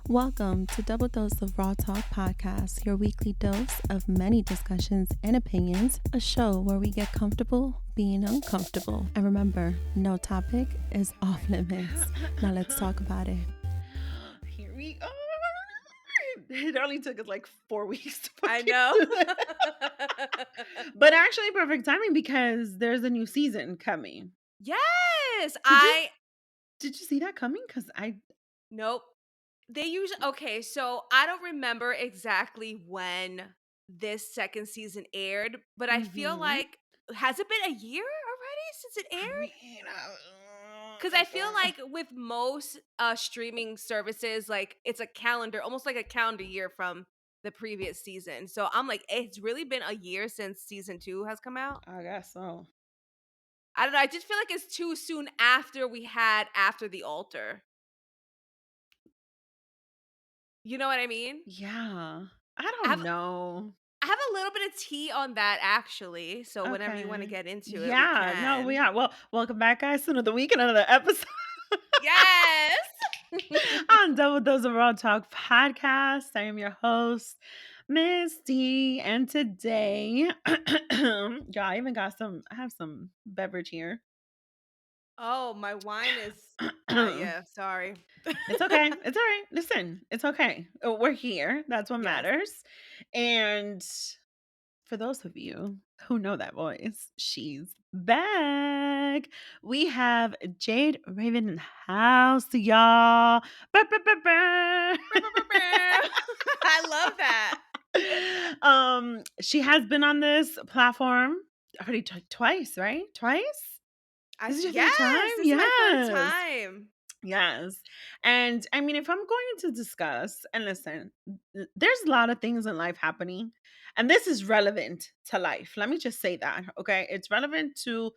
Welcome to Double Dose of Raw Talk Podcast, your weekly dose of many discussions and opinions, a show where we get comfortable being uncomfortable. And remember, no topic is off limits. Now let's talk about it. Here we are. It only took us like 4 weeks to I fucking know. do it. But actually perfect timing because there's a new season coming. Yes, Did you see that coming? Because nope. They usually so I don't remember exactly when this second season aired, but I feel like has it been a year already since it aired? Because I feel like with most streaming services, like it's a calendar, almost like a calendar year from the previous season. So I'm like, it's really been a year since season 2 has come out. I guess so. I don't know. I just feel like it's too soon after we had After the Altar. You know what I mean? Yeah. I I don't have know. I have a little bit of tea on that actually. So whenever you want to Okay. get into it, we Yeah. No, we can. are. Well, welcome back, guys, to another week, another episode. Yes. On Double Dose of Raw Talk podcast. I am your host, Miss D, and today, y'all, I even got I have some beverage here. Oh, my wine is yeah, sorry. It's okay. It's all right. Listen, it's okay. We're here. That's what Yes. matters. And for those of you who know that voice, she's back. We have Jade Raven in the house, y'all. I love that. She has been on this platform already twice, right? Twice? This is your third time? Yes, this is my third Yes. time. Yes. And I mean, if I'm going to discuss, and listen, there's a lot of things in life happening, and this is relevant to life. Let me just say that, okay? It's relevant to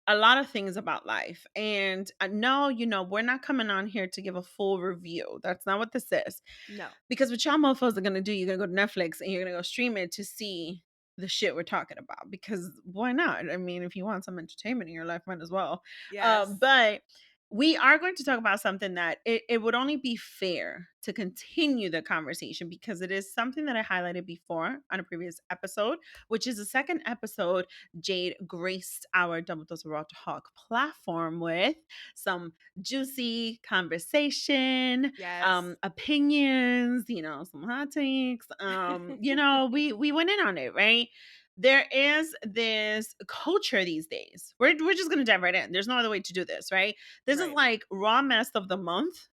a lot of things about life. And no, we're not coming on here to give a full review. That's not what this is. No. Because what y'all mofos are going to do, you're going to go to Netflix and you're going to go stream it to see the shit we're talking about. Because why not? I mean, if you want some entertainment in your life, might as well. Yes. But we are going to talk about something that it would only be fair to continue the conversation because it is something that I highlighted before on a previous episode, which is the second episode Jade graced our Double Dose of Raw Talk platform with some juicy conversation, Yes. opinions, some hot takes. We went in on it, right? There is this culture these days. We're just gonna dive right in. There's no other way to do this, right? This is Right. like raw mess of the month.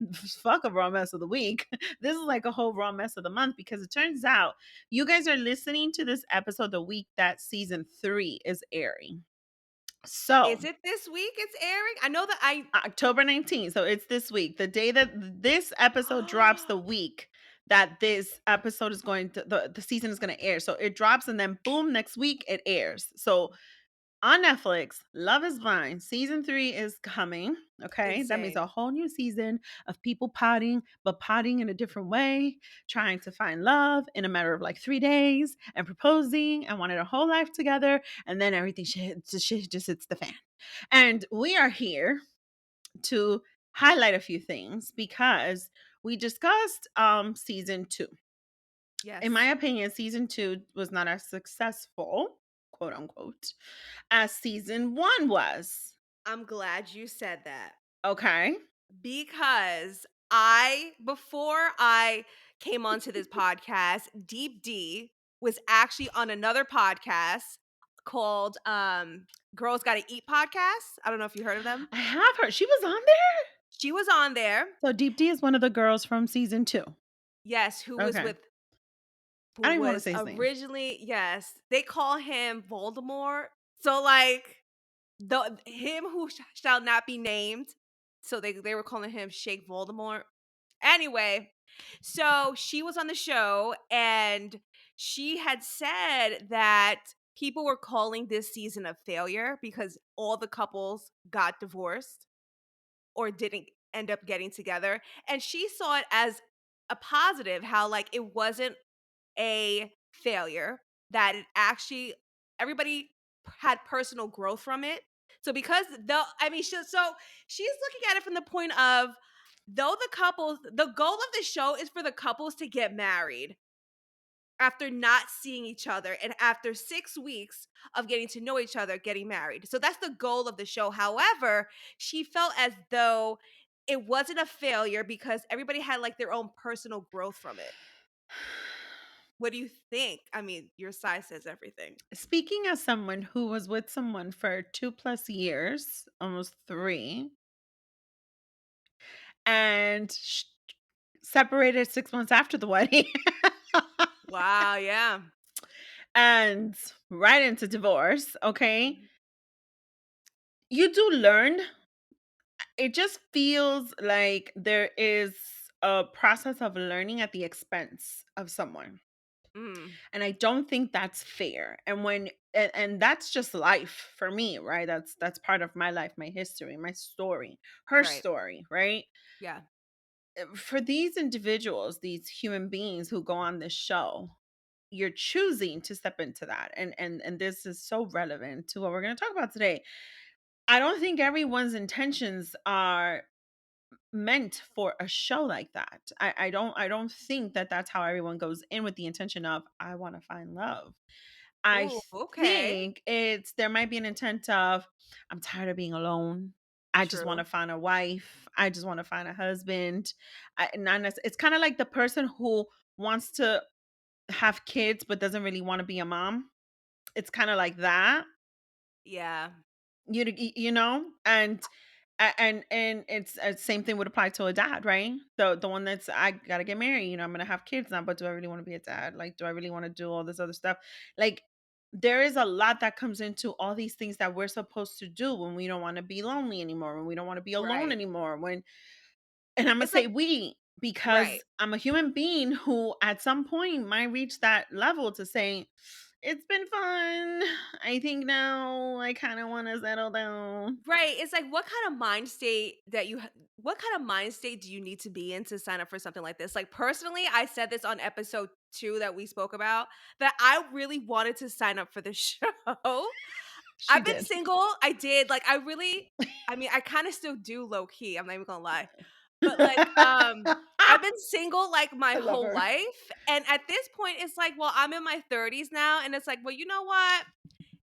Fuck a raw mess of the week. This is like a whole raw mess of the month because it turns out you guys are listening to this episode the week that season 3 is airing. So Is it this week it's airing? I know that I October 19th. So it's this week. The day that this episode drops, the week that this episode is going to the season is going to air. So it drops and then boom, next week it airs. So on Netflix, Love is Blind season 3 is coming. Okay. That means insane. a whole new season of people potting, but potting in a different way, trying to find love in a matter of like 3 days and proposing and wanting a whole life together. And then everything shit just hits the fan. And we are here to highlight a few things because we discussed season 2. Yes. In my opinion, season 2 was not as successful, quote unquote, as season 1 was. I'm glad you said that. Okay. Because before I came onto this podcast, Deep D was actually on another podcast called Girls Gotta Eat podcast. I don't know if you heard of them. I have her. She was on there. She was on there. So Deep D is one of the girls from season 2. Yes, Okay. who I don't even want to was say his name. originally, yes, they call him Voldemort. So like him who shall not be named. So they were calling him Sheikh Voldemort. Anyway, so she was on the show and she had said that people were calling this season a failure because all the couples got divorced or didn't end up getting together. And she saw it as a positive, how like it wasn't a failure, that it actually everybody had personal growth from it. So because she's looking at it from the point of though the goal of the show is for the couples to get married after not seeing each other and after 6 weeks of getting to know each other, getting married. So that's the goal of the show. However, she felt as though it wasn't a failure because everybody had like their own personal growth from it. What do you think? I mean, your size says everything. Speaking as someone who was with someone for 2+ years, almost 3, and separated 6 months after the wedding, Wow, yeah. and right into divorce, okay? Mhm. You do learn. It just feels like there is a process of learning at the expense of someone. Mm, And I don't think that's fair. And that's just life for me, right? That's part of my life, my history, my story, her right. story, right? Yeah. For these individuals, these human beings who go on this show, you're choosing to step into that. And this is so relevant to what we're going to talk about today. I don't think everyone's intentions are meant for a show like that. I don't think that that's how everyone goes in with the intention of I want to find love. I Ooh, okay. think it's there might be an intent of I'm tired of being alone. I just want True. to find a wife. I just want to find a husband. It's kind of like the person who wants to have kids but doesn't really want to be a mom. It's kind of like that. Yeah. You know, and it's same thing would apply to a dad, right? The one that's I gotta get married, I'm gonna have kids now, but do I really want to be a dad? Like, do I really want to do all this other stuff? Like, there is a lot that comes into all these things that we're supposed to do when we don't want to be lonely anymore, when we don't want to be alone Right. anymore, when and I'm gonna It's say like we right. because I'm a human being who at some point might reach that level to say it's been fun. I think now I kind of want to settle down. Right, it's like what kind of mind state what kind of mind state do you need to be in to sign up for something like this? Like personally, I said this on episode 2 that we spoke about that I really wanted to sign up for the show. She I've been did. single, I did, like, I mean, I kinda still do low key, I'm not even gonna lie. But, like, I've been single, like, my I love whole her. life, and at this point, it's like, well, I'm in my 30s now, and it's like, well, you know what?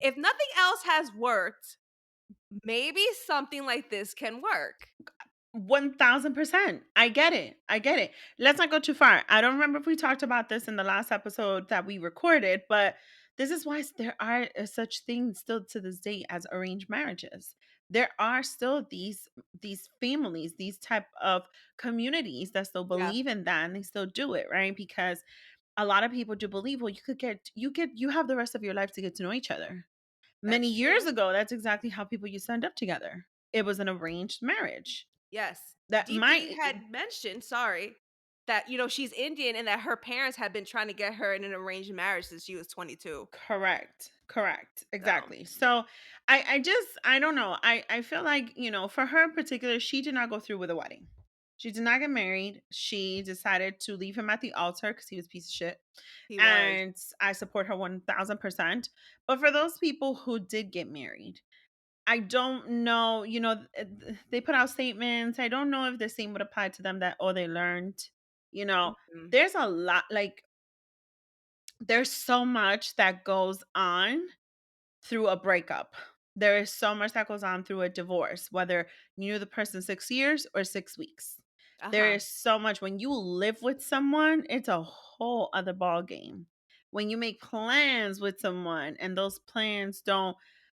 If nothing else has worked, maybe something like this can work. 1000%. I get it. I get it. Let's not go too far. I don't remember if we talked about this in the last episode that we recorded, but this is why there are such things still to this day as arranged marriages. There are still these families, these type of communities that still Yeah, believe in that and they still do it, right? Because a lot of people do believe, well, you have the rest of your life to get to know each other. Many that's years true. ago, that's exactly how people used to end up together. It was an arranged marriage. Yes. That DP might had mentioned, sorry, that, she's Indian and that her parents had been trying to get her in an arranged marriage since she was 22. correct. Correct. So, Exactly. So I don't know. I feel like, for her in particular, she did not go through with a wedding. She did not get married. She decided to leave him at the altar because he was a piece of shit. he was. And I support her 1000%. But for those people who did get married, I don't know, they put out statements. I don't know if the same would apply to them that, oh, they learned, you know, Mhm. there's a lot, like, there's so much that goes on through a breakup. There is so much that goes on through a divorce, whether you knew the person 6 years or 6 weeks. There Uh-huh. is so much. When you live with someone, it's a whole other ball game. When you make plans with someone and those plans don't,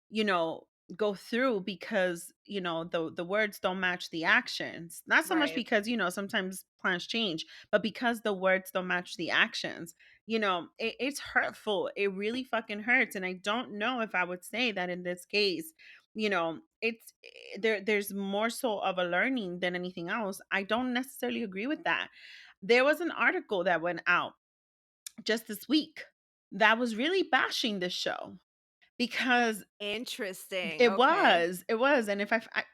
you know, go through because the words don't match the actions. Not so much Right. because sometimes plans change, but because the words don't match the actions. It's hurtful. It really fucking hurts. And I don't know if I would say that in this case, there's more so of a learning than anything else. I don't necessarily agree with that. There was an article that went out just this week that was really bashing this show because Interesting. it Okay. was. It was. And if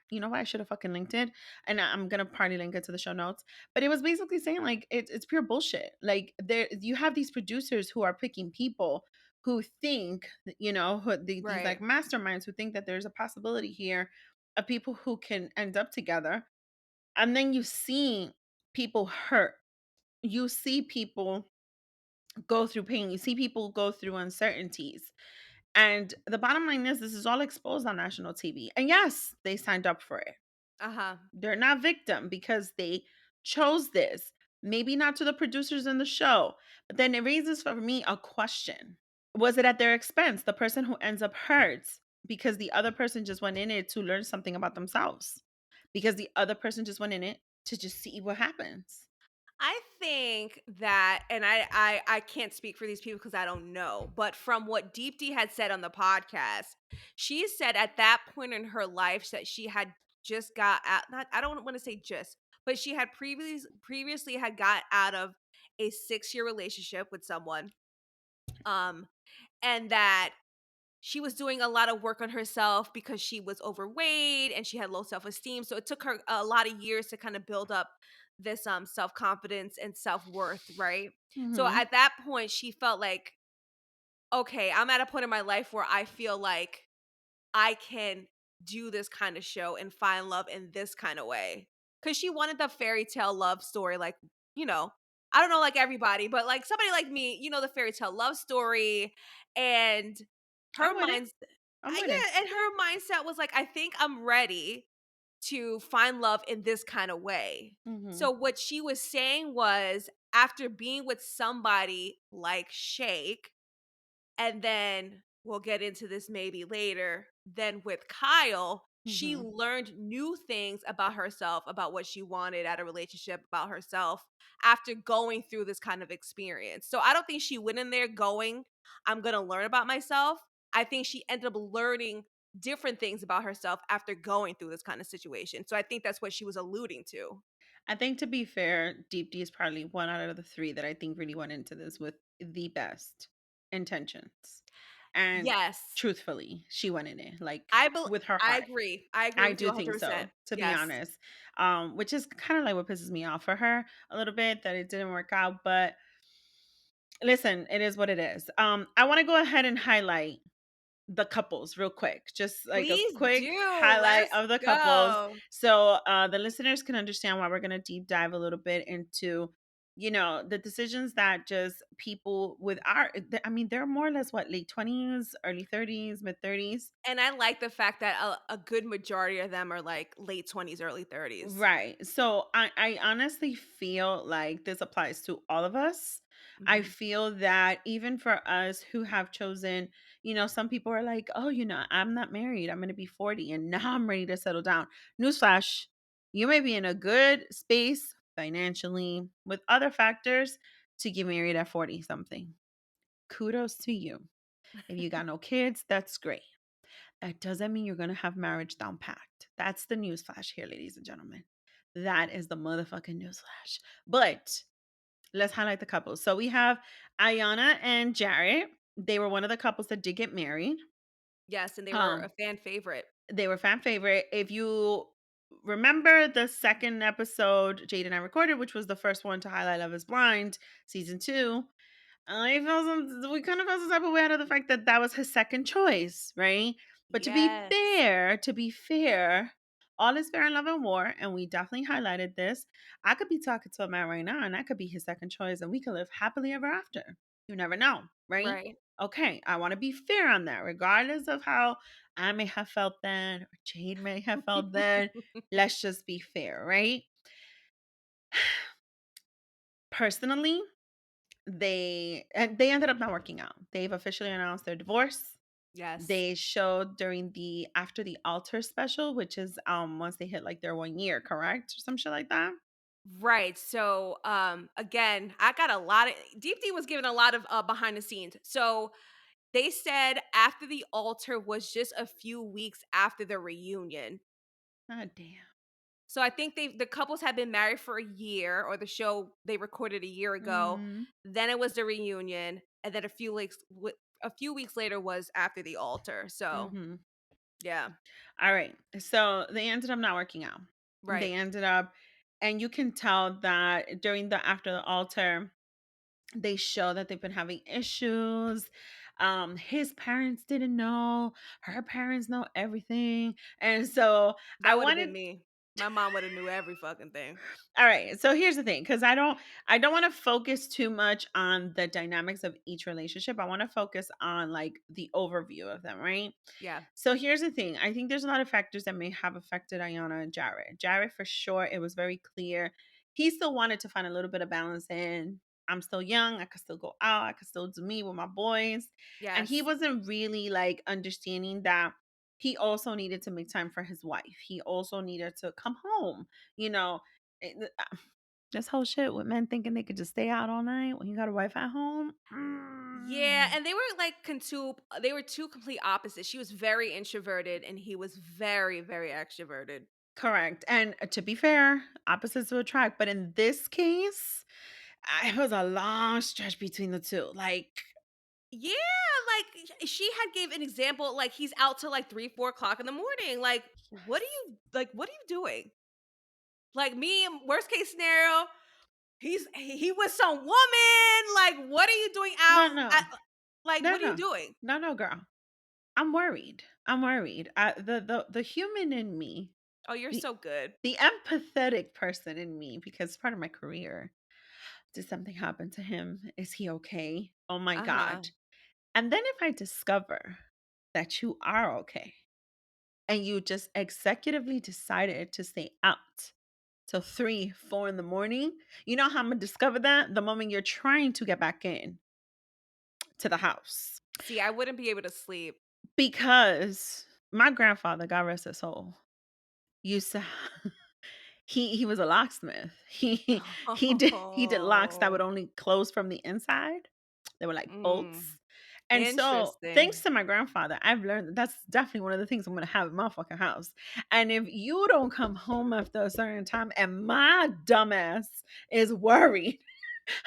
you know what, I should have fucking linked it. And I'm gonna probably link it to the show notes. But it was basically saying like it's pure bullshit. Like there you have these producers who are picking people who think, these like Right. masterminds who think that there's a possibility here of people who can end up together. And then you see people hurt. You see people go through pain. You see people go through uncertainties. And the bottom line is, this is all exposed on national TV. And yes, they signed up for it. Uh-huh. They're not victim because they chose this. Maybe not to the producers in the show, but then it raises for me a question. Was it at their expense? The person who ends up hurt because the other person just went in it to learn something about themselves. Because the other person just went in it to just see what happens. I think that, and I can't speak for these people because I don't know, but from what Deep D had said on the podcast, she said at that point in her life that she had just got out, not, I don't want to say just, but she had previously had got out of a 6-year relationship with someone. Um, and that she was doing a lot of work on herself because she was overweight and she had low self-esteem. So it took her a lot of years to kind of build up this self-confidence and self-worth, right? So Mhm. at that point she felt like, okay, I'm at a point in my life where I feel like I can do this kind of show and find love in this kind of way. Cause she wanted the fairy tale love story, like, you know, I don't know, like everybody, but like somebody like me, the fairy tale love story. And her I'm with it. mindset, I'm with it. yeah, and her mindset was like, I think I'm ready to find love in this kind of way. Mhm. So what she was saying was, after being with somebody like Shake, and then we'll get into this maybe later. Then with Kyle, she Mhm. learned new things about herself, about what she wanted at a relationship, about herself after going through this kind of experience. So I don't think she went in there going, I'm going to learn about myself. I think she ended up learning different things about herself after going through this kind of situation. So I think that's what she was alluding to. I think, to be fair, Deep D is probably one out of the three that I think really went into this with the best intentions. And Yes. truthfully, she went in it like I bel with her I heart. agree. I agree I with you do think so, 100%. to be Yes. honest. Which is kind of like what pisses me off for her a little bit, that it didn't work out. But listen, it is what it is. I want to go ahead and highlight the couples real quick, just like a Please quick do. highlight Let's of the couples, go. so the listeners can understand why we're going to deep dive a little bit into, the decisions that just people with I mean, they're more or less what, late 20s, early 30s, mid 30s. And I like the fact that a good majority of them are like late 20s, early 30s. Right. So I honestly feel like this applies to all of us. I Mhm. feel that even for us who have chosen, some people are like, oh, I'm not married. I'm going to be 40 and now I'm ready to settle down. Newsflash, you may be in a good space financially with other factors to get married at 40 something. Kudos to you. If you got no kids, that's great. That doesn't mean you're going to have marriage down packed. That's the newsflash here, ladies and gentlemen. That is the motherfucking newsflash. But let's highlight the couples. So we have Ayana and Jared. They were one of the couples that did get married. Yes, and they were a Um, fan favorite. they were fan favorite. If you remember the second episode Jade and I recorded, which was the first one to highlight Love is Blind, season 2, we kind of felt some type of way out of the fact that that was his second choice, right? But Yes. to be fair, all is fair in love and war, and we definitely highlighted this. I could be talking to a man right now, and I could be his second choice, and we could live happily ever after. You never know, right? Right. Okay, I want to be fair on that, regardless of how I may have felt then, or Jade may have felt then. Let's just be fair, right? Personally, they ended up not working out. They've officially announced their divorce. Yes. They showed during the after the altar special, which is once they hit like their 1 year, correct? Or some shit like that. Right. So again, I got a lot of Deep D was given a lot of behind the scenes. So they said after the altar was just a few weeks after the reunion. God damn. So I think the couples had been married for a year, or the show they recorded a year ago. Mm-hmm. Then it was the reunion, and then a few weeks later was after the altar. So Mm-hmm. yeah, All right. So they ended up not working out. right. They ended up, and you can tell that during the after the altar, they show that they've been having issues. His parents didn't know, her parents know everything. And so I That would have wanted been me. My mom would have knew every fucking thing. All right. So here's the thing, because I don't want to focus too much on the dynamics of each relationship. I want to focus on like the overview of them, right? Yeah. So here's the thing. I think there's a lot of factors that may have affected Ayana and Jared. Jared, for sure, it was very clear. He still wanted to find a little bit of balance in. I'm still young. I could still go out. I could still do me with my boys. And he Yes. wasn't really like understanding that he also needed to make time for his wife. He also needed to come home, you know. This whole shit with men thinking they could just stay out all night when you got a wife at home. Yeah, and they were like they were two complete opposites. She was very introverted and he was very, very extroverted. Correct. And to be fair, opposites will attract. But in this case, it was a long stretch between the two. Like, Yeah, like she had gave an example, like he's out till like 3, 4 o'clock in the morning. Like, what are you doing? Like me, worst case scenario, he was some woman. Like, what are you doing no, out? no, Like, no, what are you no, doing? no, no, girl. I'm worried. I'm worried. The human in me, Oh, you're the so good. the empathetic person in me, because part of my career, did something happen to him? Is he okay? Oh my Uh-huh. God. And then if I discover that you are okay and you just executively decided to stay out till 3, 4 in the morning, you know how I'm gonna discover that? The moment you're trying to get back in to the house. See, I wouldn't be able to sleep. Because my grandfather, God rest his soul, used to he was a locksmith. He did locks that would Oh. only close from the inside. They were like Mm, bolts. And so, thanks interesting. to my grandfather, I've learned that that's definitely one of the things I'm gonna have in my fucking house. And if you don't come home after a certain time and my dumbass is worried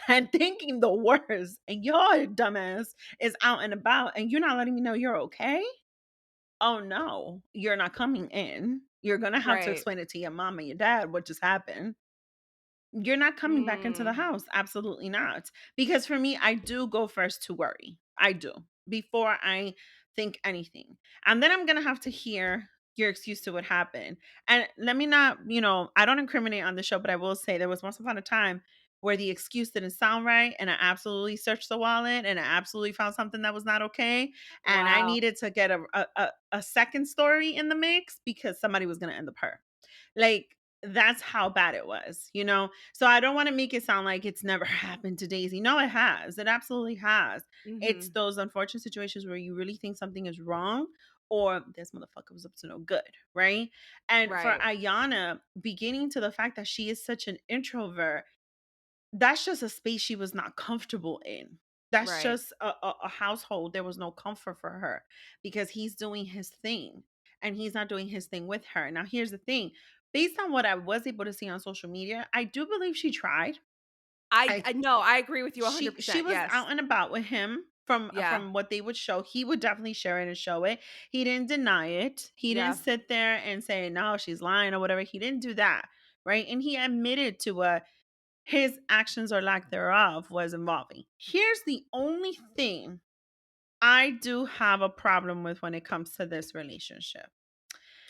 and thinking the worst, and your dumbass is out and about and you're not letting me know you're okay, oh no, you're not coming in. You're gonna have to Right. explain it to your mom and your dad what just happened. You're not coming back into the Mm, house. Absolutely not. Because for me, I do go first to worry. I do before I think anything. And then I'm going to have to hear your excuse to what happened. And let me not, I don't incriminate on the show, but I will say there was once upon a time where the excuse didn't sound right. And I absolutely searched the wallet and I absolutely found something that was not okay. And I wow. needed to get a second story in the mix because somebody was going to end up hurt. Like, that's how bad it was, you know? So I don't want to make it sound like it's never happened to Daisy. No, it has. It absolutely has. It's Mhm. those unfortunate situations where you really think something is wrong or this motherfucker was up to no good, right? And for Right. Ayana, beginning to the fact that she is such an introvert, that's just a space she was not comfortable in. That's Right. just a household. There was no comfort for her because he's doing his thing and he's not doing his thing with her. Now, here's the thing, based on what I was able to see on social media, I do believe she tried. I I know, I agree with you she 100%. was Yes. out and about with him Yeah. from what they would show. He would definitely share it and show it. He didn't deny it. He didn't Yeah. sit there and say no, she's lying or whatever. He didn't do that, right? And he admitted to what his actions or lack thereof was involving. Here's the only thing I do have a problem with when it comes to this relationship.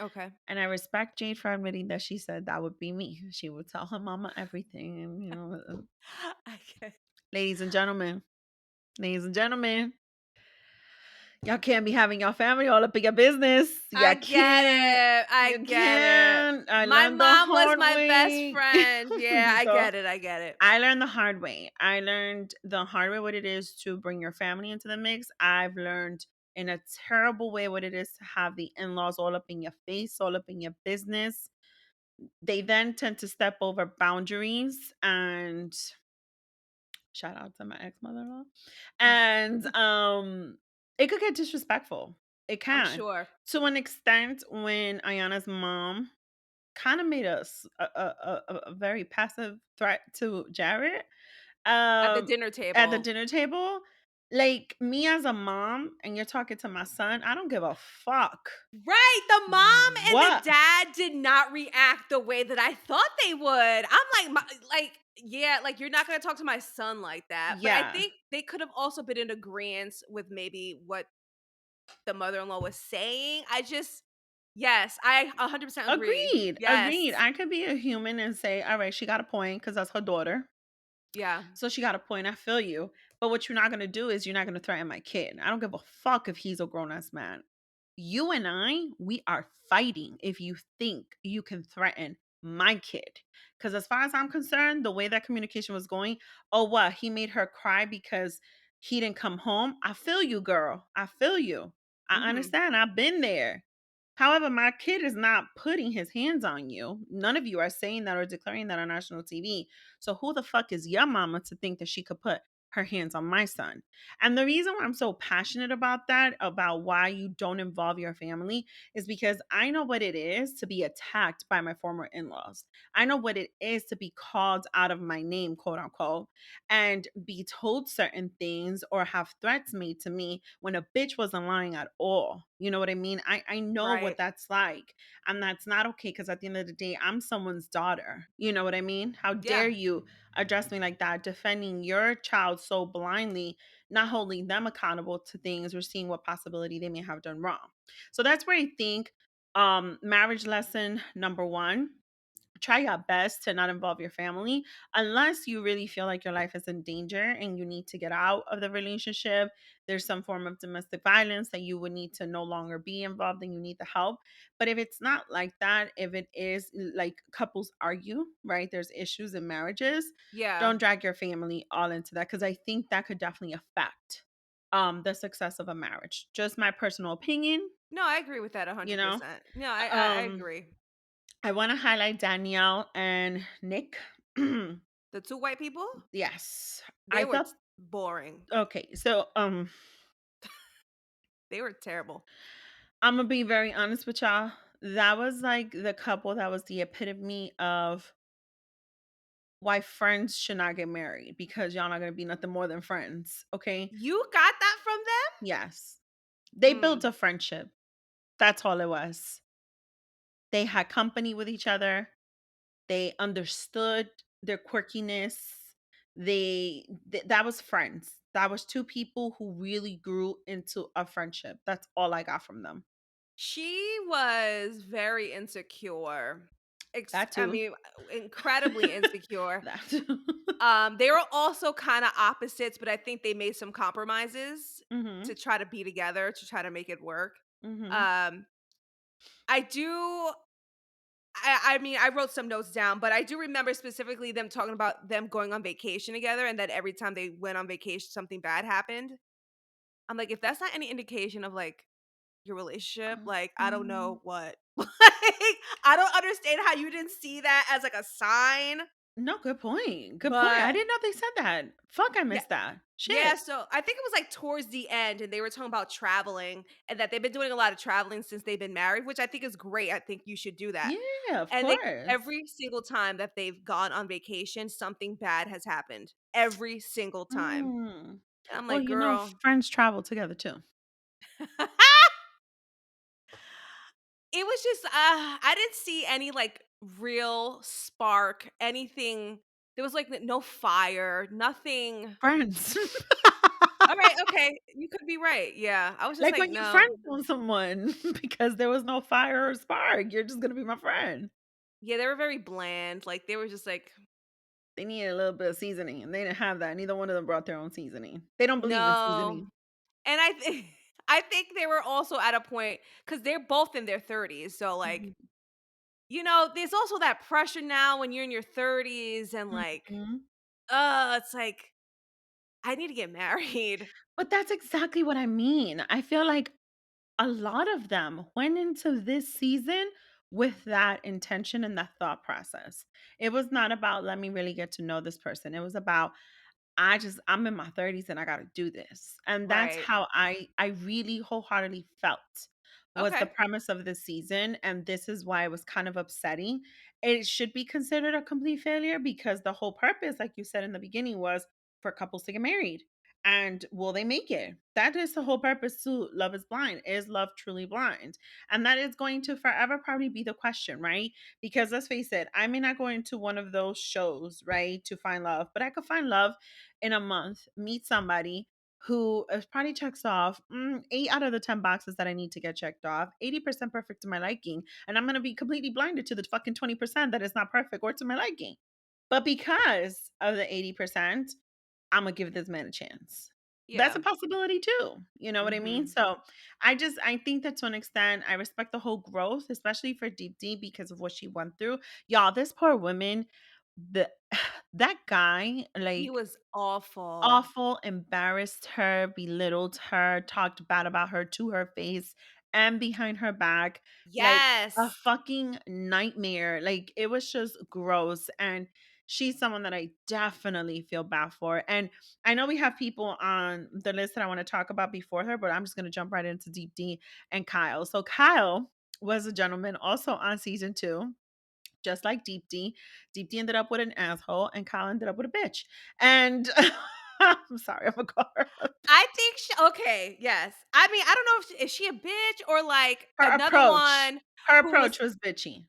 Okay. And I respect Jade for admitting that she said that would be me. She would tell her mama everything. And, I get ladies and gentlemen, ladies and gentlemen, y'all can't be having your family all up in your business. I Y'all get can't. it. I You get it. can't. I My learned the mom was hard my best way. friend. Yeah, I So get it. I get it. I learned the hard way. I learned the hard way what it is to bring your family into the mix. I've learned in a terrible way what it is to have the in-laws all up in your face, all up in your business. They then tend to step over boundaries and shout out to my ex-mother-in-law. And it could get disrespectful. It I'm can. sure. To an extent when Ayana's mom kind of made us a very passive threat to Jared At the um dinner at the table. dinner table. Like me as a mom and you're talking to my son, I don't give a fuck Right, the mom and the what. dad did not react the way that I thought they would. I'm like, yeah, like you're not gonna talk to my son like that. But I Yeah. think they could have also been in agreement with maybe what the mother-in-law was saying. I just Yes, I 100% agree. Agreed. Yes. Agreed. I could be a human and say, all right, she got a point because that's her daughter. Yeah. So she got a point. I feel you. But what you're not going to do is you're not going to threaten my kid. I don't give a fuck if he's a grown ass man. You and I, we are fighting if you think you can threaten my kid. Because as far as I'm concerned, the way that communication was going, oh, what? He made her cry because he didn't come home. I feel you, girl. I feel you. I Mhm. understand. I've been there. However, my kid is not putting his hands on you. None of you are saying that or declaring that on national TV. So who the fuck is your mama to think that she could put her hands on my son? And the reason why I'm so passionate about that, about why you don't involve your family, is because I know what it is to be attacked by my former in-laws. I know what it is to be called out of my name, quote unquote, and be told certain things or have threats made to me when a bitch wasn't lying at all. You know what I mean? I know what Right. that's like. And that's not okay because at the end of the day, I'm someone's daughter. You know what I mean? How dare Yeah. you address me like that, defending your child so blindly, not holding them accountable to things or seeing what possibility they may have done wrong. So that's where I think marriage lesson number one, try your best to not involve your family unless you really feel like your life is in danger and you need to get out of the relationship. There's some form of domestic violence that you would need to no longer be involved and you need the help. But if it's not like that, if it is like couples argue, right? There's issues in marriages, Yeah. don't drag your family all into that because I think that could definitely affect the success of a marriage. Just my personal opinion, No, I agree with that you know. 100%. No, I Um agree. I want to highlight Danielle and Nick. The 2 white people, Yes. they I were thought t boring. okay, so They were terrible. I'm gonna be very honest with y'all. That was like the couple that was the epitome of why friends should not get married because y'all not gonna be nothing more than friends. Okay. You got that from Yes. They them? built Mm. a friendship. That's all it was. They had company with each other. They understood their quirkiness. That was friends. That was two people who really grew into a friendship. That's all I got from them. She was very insecure. That I too. mean, incredibly insecure. That too. They were also kinda opposites, but I think they made some compromises to Mhm. try to be together, to try to make it work. Mhm. Um, I do I mean, I wrote some notes down, but I do remember specifically them talking about them going on vacation together and that every time they went on vacation, something bad happened. I'm like, if that's not any indication of, like, your relationship, like, I don't know Um, what. Like, I don't understand how you didn't see that as, like, a sign, no, good point. Good point. I but didn't know they said that. Fuck, I yeah. missed that. Yeah, Shit. so I think it was, like, towards the end, and they were talking about traveling and that they've been doing a lot of traveling since they've been married, which I think is great. I think you should do that. Yeah, of And they course. every single time that they've gone on vacation, something bad has happened. Every single time. Mm. And I'm Well, like, "Girl." friends travel together too. It was just, I didn't see any, like, real spark, anything. There was, like, no fire, nothing. Friends. Alright, okay, you could be right, yeah. I was just Like like, when you "No." friend zone someone because there was no fire or spark, you're just gonna be my friend. Yeah, they were very bland, like, they were just like, They needed a little bit of seasoning, and they didn't have that. Neither one of them brought their own seasoning. They don't believe in "No." seasoning. And I think I think they were also at a point because 'cause they're both in their 30s, so, like, Mhm. there's also that pressure now when you're in your 30s and, like, Mhm. it's like, I need to get married. But that's exactly what I mean. I feel like a lot of them went into this season with that intention and that thought process. It was not about let me really get to know this person. It was about I'm in my 30s and I got to do this. And that's Right. how I really wholeheartedly felt was the Okay. premise of this season, and this is why it was kind of upsetting. It should be considered a complete failure because the whole purpose, like you said in the beginning, was for couples to get married. And will they make it? That is the whole purpose to Love is Blind. Is love truly blind? And that is going to forever probably be the question, right? Because let's face it, I may not go into one of those shows, right, to find love, but I could find love in a month, meet somebody. who probably checks off 8 out of the 10 boxes that I need to get checked off, 80% perfect to my liking. And I'm going to be completely blinded to the fucking 20% that is not perfect or to my liking. But because of the 80%, I'm going to give this man a chance. That's Yeah. a possibility too. You know what I mean? Mhm. So I think that to an extent, I respect the whole growth, especially for Deep D because of what she went through. Y'all, this poor woman, the that guy, He like, was awful. awful, embarrassed her, belittled her, talked bad about her to her face and behind her back, like a Yes. fucking nightmare. Like, it was just gross. And she's someone that I definitely feel bad for. And I know we have people on the list that I want to talk about before her, but I'm just going to jump right into Deep D and Kyle. So, Kyle was a gentleman also on season 2, just like Deep D. Deep D ended up with an asshole, and Kyle ended up with a bitch. And I'm sorry, I'm gonna call her. I think okay, yes. I mean, I don't know if is she a bitch or like Her another approach. one Her who was approach was bitchy.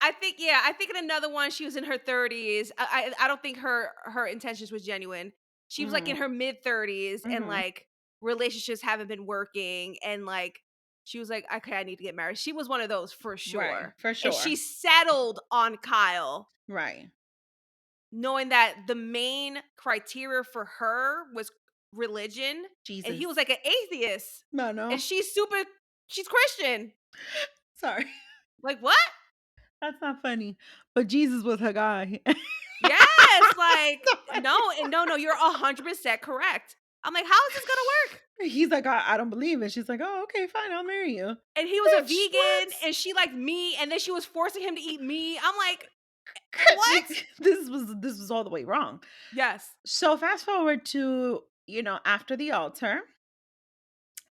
I think yeah, I think in another one she was in her 30s. I don't think her intentions was genuine. She was like in Mhm. her mid 30s and Mhm. like relationships haven't been working and like she was like, okay, I need to get married. She was one of those for Right. sure. For And she sure. settled on Kyle, Right. knowing that the main criteria for her was religion. And he was Jesus. like an atheist. No, And no. she's Christian. Sorry. Like, what? That's not funny. But Jesus was her guy. Yes, like, Not no, funny. and no, you're 100% correct. I'm like, "How is this gonna work?" He's like, I don't believe it. She's like, oh, okay, fine, I'll marry you. And he was a Bitch, vegan, and she liked meat, and then she was forcing him to eat meat. I'm like, what? "What?" This was all the way wrong. Yes. So fast forward to, after the altar.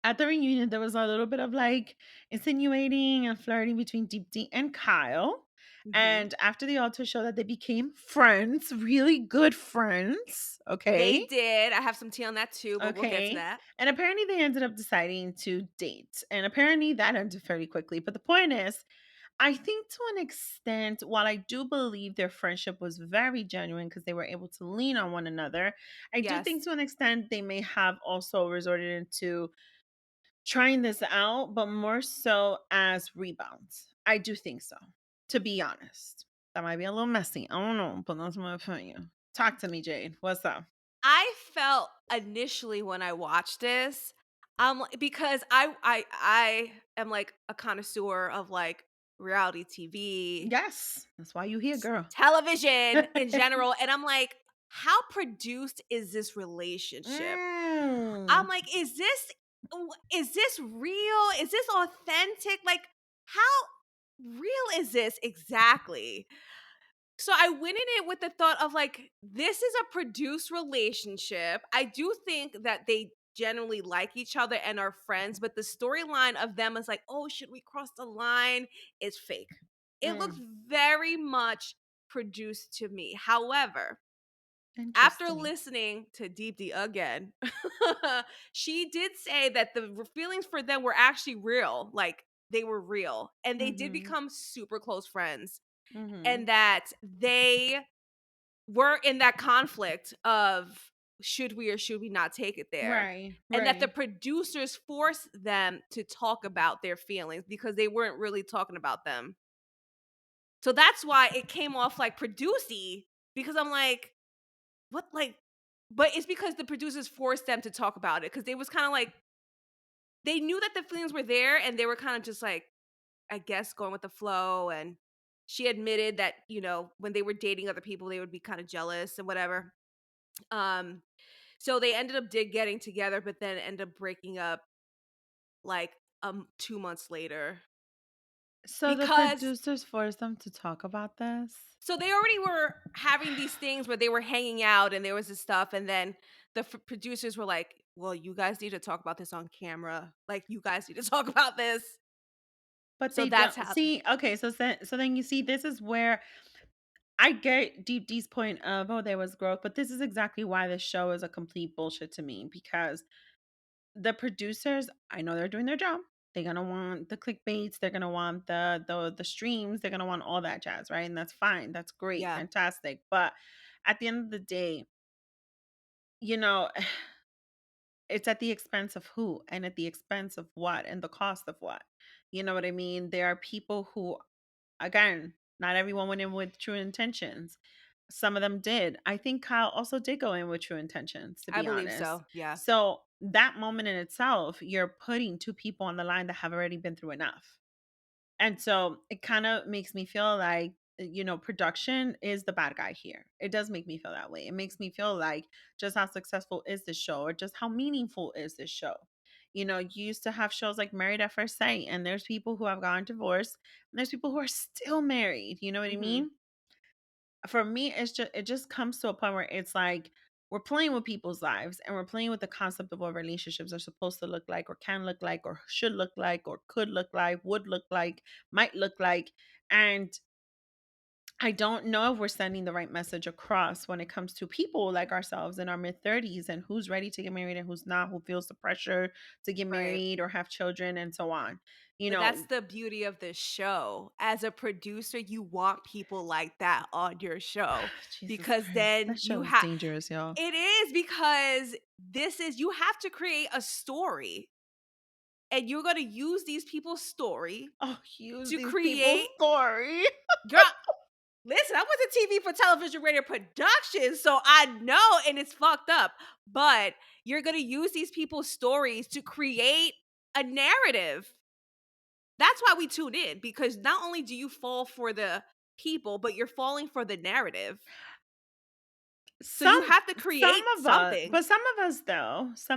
At the reunion, there was a little bit of like insinuating and flirting between Deep D and Kyle. Mhm. And after the altar show that they became friends, really good friends. They Okay. did. I have some tea on that too, but we'll get to Okay. that. And apparently they ended up deciding to date. And apparently that ended fairly quickly. But the point is, I think to an extent, while I do believe their friendship was very genuine because they were able to lean on one another, I do think Yes. to an extent they may have also resorted into trying this out, but more so as rebounds. I do think so, to be honest. That might be a little messy. I don't know, but that's my opinion. Talk to me, Jade. What's up? I felt initially when I watched this, because I am like a connoisseur of like reality TV, Yes, that's why you here, girl. television in general, and I'm like, how produced is this relationship? I'm Mm. like, is this real? Is this authentic? Like, how real is this exactly? So I went in it with the thought of like, this is a produced relationship. I do think that they generally like each other and are friends, but the storyline of them is like, oh, should we cross the line? Is fake. It looks Mm. very much produced to me. However, after Interesting. listening to Deep D again, she did say that the feelings for them were actually real. Like they were real. And they did Mm-hmm. become super close friends. Mm-hmm. And that they were in that conflict of should we or should we not take it there? Right, And that the right. producers forced them to talk about their feelings because they weren't really talking about them. So that's why it came off like producey because I'm like, what like but it's because the producers forced them to talk about it because they was kind of like they knew that the feelings were there and they were kind of just like I guess going with the flow and she admitted that when they were dating other people they would be kind of jealous and whatever. um so they ended up did getting together but then ended up breaking up like 2 months later So the because producers forced them to talk about this? so they already were having these things where they were hanging out and there was this stuff and then the producers were like, well, you guys need to talk about this on camera, like you guys need to talk about this. But So they that's don't how see. Okay, so then you see, this is where I get Deep D's point of, oh, there was growth, but this is exactly why this show is a complete bullshit to me because the producers, I know they're doing their job. They're gonna want the clickbaits, they're gonna want the streams, they're gonna want all that jazz, right? And that's fine, that's great, yeah. fantastic. But at the end of the day, you know, it's at the expense of who and at the expense of what and the cost of what. You know what I mean? There are people who, again, not everyone went in with true intentions. Some of them did. I think Kyle also did go in with true intentions, to I be believe honest. so. Yeah. So that moment in itself, you're putting two people on the line that have already been through enough. And so it kind of makes me feel like, production is the bad guy here. It does make me feel that way. It makes me feel like, just how successful is this show, or just how meaningful is this show? You used to have shows like Married at First Sight, and there's people who have gotten divorced, and there's people who are still married. You know what I Hmm. mean? For me, it just comes to a point where it's like, we're playing with people's lives, and we're playing with the concept of what relationships are supposed to look like, or can look like, or should look like, or could look like, would look like, might look like. And I don't know if we're sending the right message across when it comes to people like ourselves in our mid 30s, and who's ready to get married and who's not, who feels the pressure to get Right. married or have children and so on. You But that's know, the beauty of this show. As a producer, you want people like that on your show Jesus because Christ, then that show you is have dangerous, y'all. it is because you have to create a story and you're going to use these people's story Oh, use to these people's create story. girl. Listen, I went to TV for television radio production, so I know, and it's fucked up. But you're gonna use these people's stories to create a narrative. That's why we tune in, because not only do you fall for the people, but you're falling for the narrative. So Some you have to some create of us, something. but some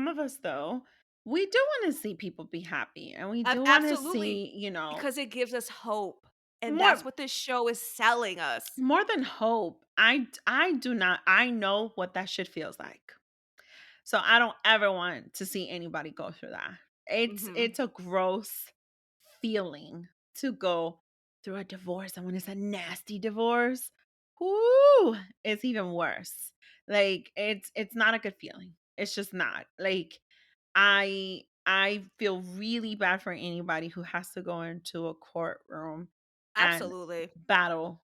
of us though, we do want to see people be happy, and we do want to Absolutely, see, because it gives us hope, and that's more what this show is selling us. more than hope. I do not, I know what that shit feels like. So I don't ever want to see anybody go through that. It's Hmm. it's a gross feeling to go through a divorce, and when it's a nasty divorce, whoo, it's even worse. Like, it's not a good feeling. It's just not. Like, I feel really bad for anybody who has to go into a courtroom and Absolutely, battle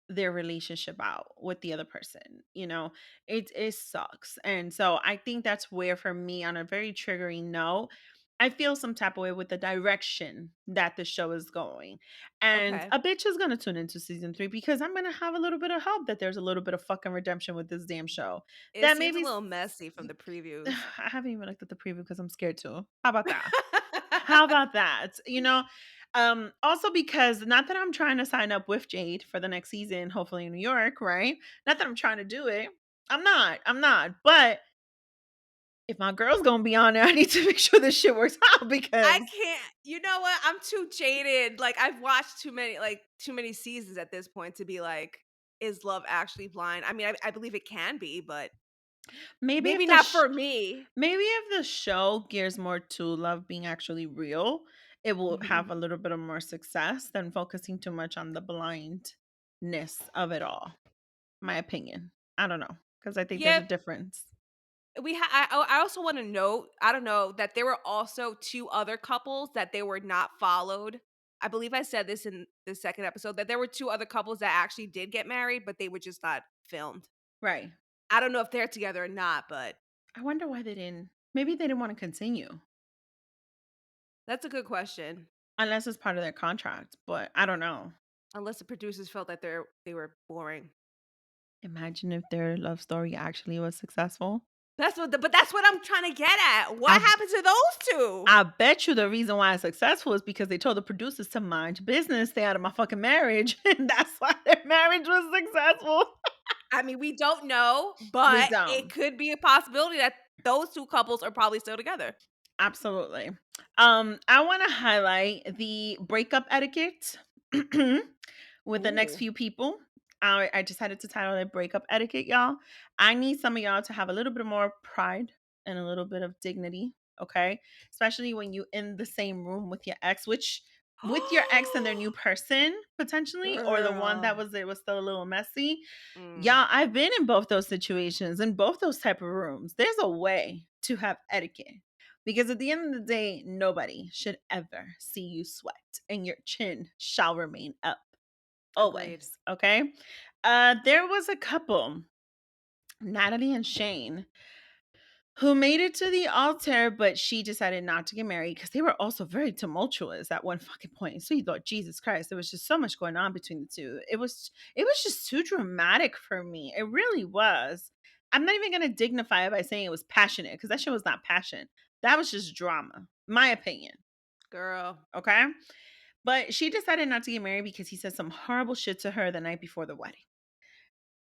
their relationship out with the other person. It sucks. And so I think that's where, for me, on a very triggering note, I feel some type of way with the direction that the show is going. And okay. a bitch is gonna tune into season 3, because I'm gonna have a little bit of hope that there's a little bit of fucking redemption with this damn show. It That seems a maybe little messy from the previews. I haven't even looked at the preview because I'm scared to. How about that? How about that? Also, because, not that I'm trying to sign up with Jade for the next season, hopefully in New York, right? Not that I'm trying to do it. I'm not. I'm not. But if my girl's gonna be on there, I need to make sure this shit works out, I because can't. You know what? I'm too jaded. Like I've watched too many seasons at this point to be like, is love actually blind? I mean, I believe it can be, but maybe maybe if the not sh- for me. maybe if the show gears more to love being actually real, it will Mhm. have a little bit of more success than focusing too much on the blindness of it all. My opinion. I don't know, because I think there's a Yeah, difference. I also want to note, I don't know, that there were also two other couples that they were not followed. I believe I said this in the second episode that there were two other couples that actually did get married, but they were just not filmed. Right. I don't know if they're together or not, but I wonder why they didn't. Maybe they didn't want to continue, that's a good question. unless it's part of their contract. But I don't know. Unless the producers felt that they were boring. Imagine if their love story actually was successful. But that's what I'm trying to get at. What I happened to those 2? I bet you the reason why it's successful is because they told the producers to mind your business, stay out of my fucking marriage, and that's why their marriage was successful. I mean, we don't know, We but it don't. could be a possibility that those 2 couples are probably still together. Absolutely. I want to highlight the breakup etiquette with the next Ooh. few people. I decided to title it breakup etiquette, y'all. I need some of y'all to have a little bit more pride and a little bit of dignity, okay? Especially when you in the same room with your ex, which, with your ex and their new person potentially, or the one that Girl. was still a little messy. Mm, Yeah, I've been in both those situations, in both those type of rooms. There's a way to have etiquette, because at the end of the day, nobody should ever see you sweat, and your chin shall remain up agreed. always. Okay. There was a couple, Natalie and Shane. who made it to the altar, but she decided not to get married because they were also very tumultuous at one fucking point. So you thought, Jesus Christ, there was just so much going on between the two. It was just too dramatic for me. It really was. I'm not even gonna dignify it by saying it was passionate because that shit was not passion. That was just drama, my opinion. Girl. Okay. But she decided not to get married because he said some horrible shit to her the night before the wedding.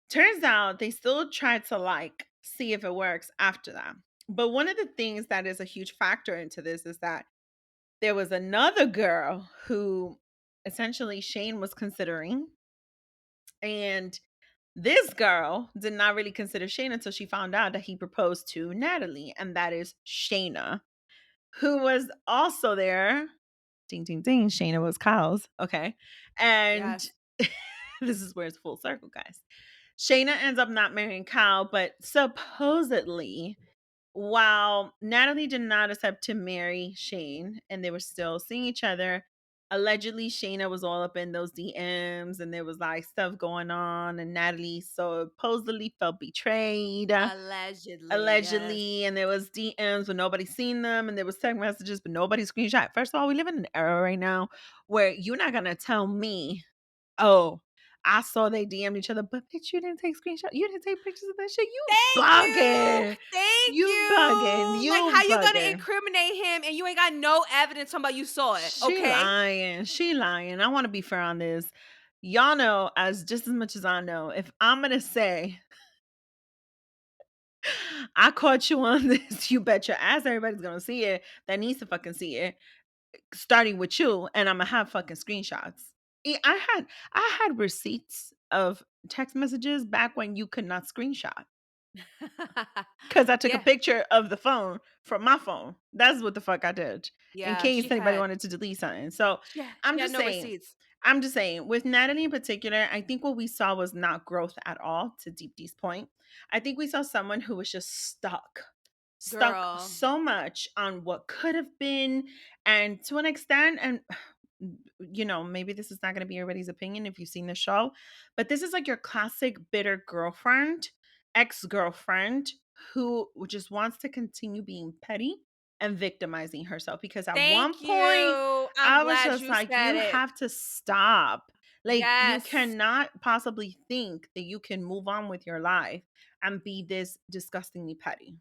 Turns out they still tried to like see if it works after that. But one of the things that is a huge factor into this is that there was another girl who essentially Shane was considering. And this girl did not really consider Shane until she found out that he proposed to Natalie, and that is Shayna, who was also there. Ding, ding, ding. Shayna was Kyle's. Okay. And Yes. this is where it's full circle, guys. Shayna ends up not marrying Kyle, but supposedly, while Natalie did not accept to marry Shane and they were still seeing each other, allegedly Shayna was all up in those DMs and there was like stuff going on, and Natalie supposedly felt betrayed. Allegedly, yes. Allegedly, and there was DMs but nobody seen them, and there was text messages but nobody screenshot. First of all, we live in an era right now where you're not gonna tell me, oh, I saw they DM'd each other, but bitch, you didn't take screenshots. You didn't take pictures of that shit. You Thank you. bugging. Thank You bugging. you. Like, how You you gonna bugging. incriminate him and you ain't got no evidence talking about you saw it? She Okay. lying. She lying. I want to be fair on this. Y'all know as just as much as I know. If I'm gonna say I caught you on this, you bet your ass everybody's gonna see it. That needs to fucking see it. Starting with you, and I'm gonna have fucking screenshots. I had receipts of text messages back when you could not screenshot because I took a Yeah. picture of the phone from my phone. That's what the fuck I did, in Yeah. case anybody wanted to delete something. So I'm She had just no saying. receipts. I'm just saying, with Natalie in particular, I think what we saw was not growth at all, to Deep D's point. I think we saw someone who was just stuck Girl. so much on what could have been, and to an extent, and maybe this is not going to be everybody's opinion if you've seen the show, but this is like your classic bitter girlfriend, ex-girlfriend, who just wants to continue being petty and victimizing herself, because at one Thank point you. I'm I was glad just you like, said you it. have to stop. Like, you Yes. cannot possibly think that you can move on with your life and be this disgustingly petty.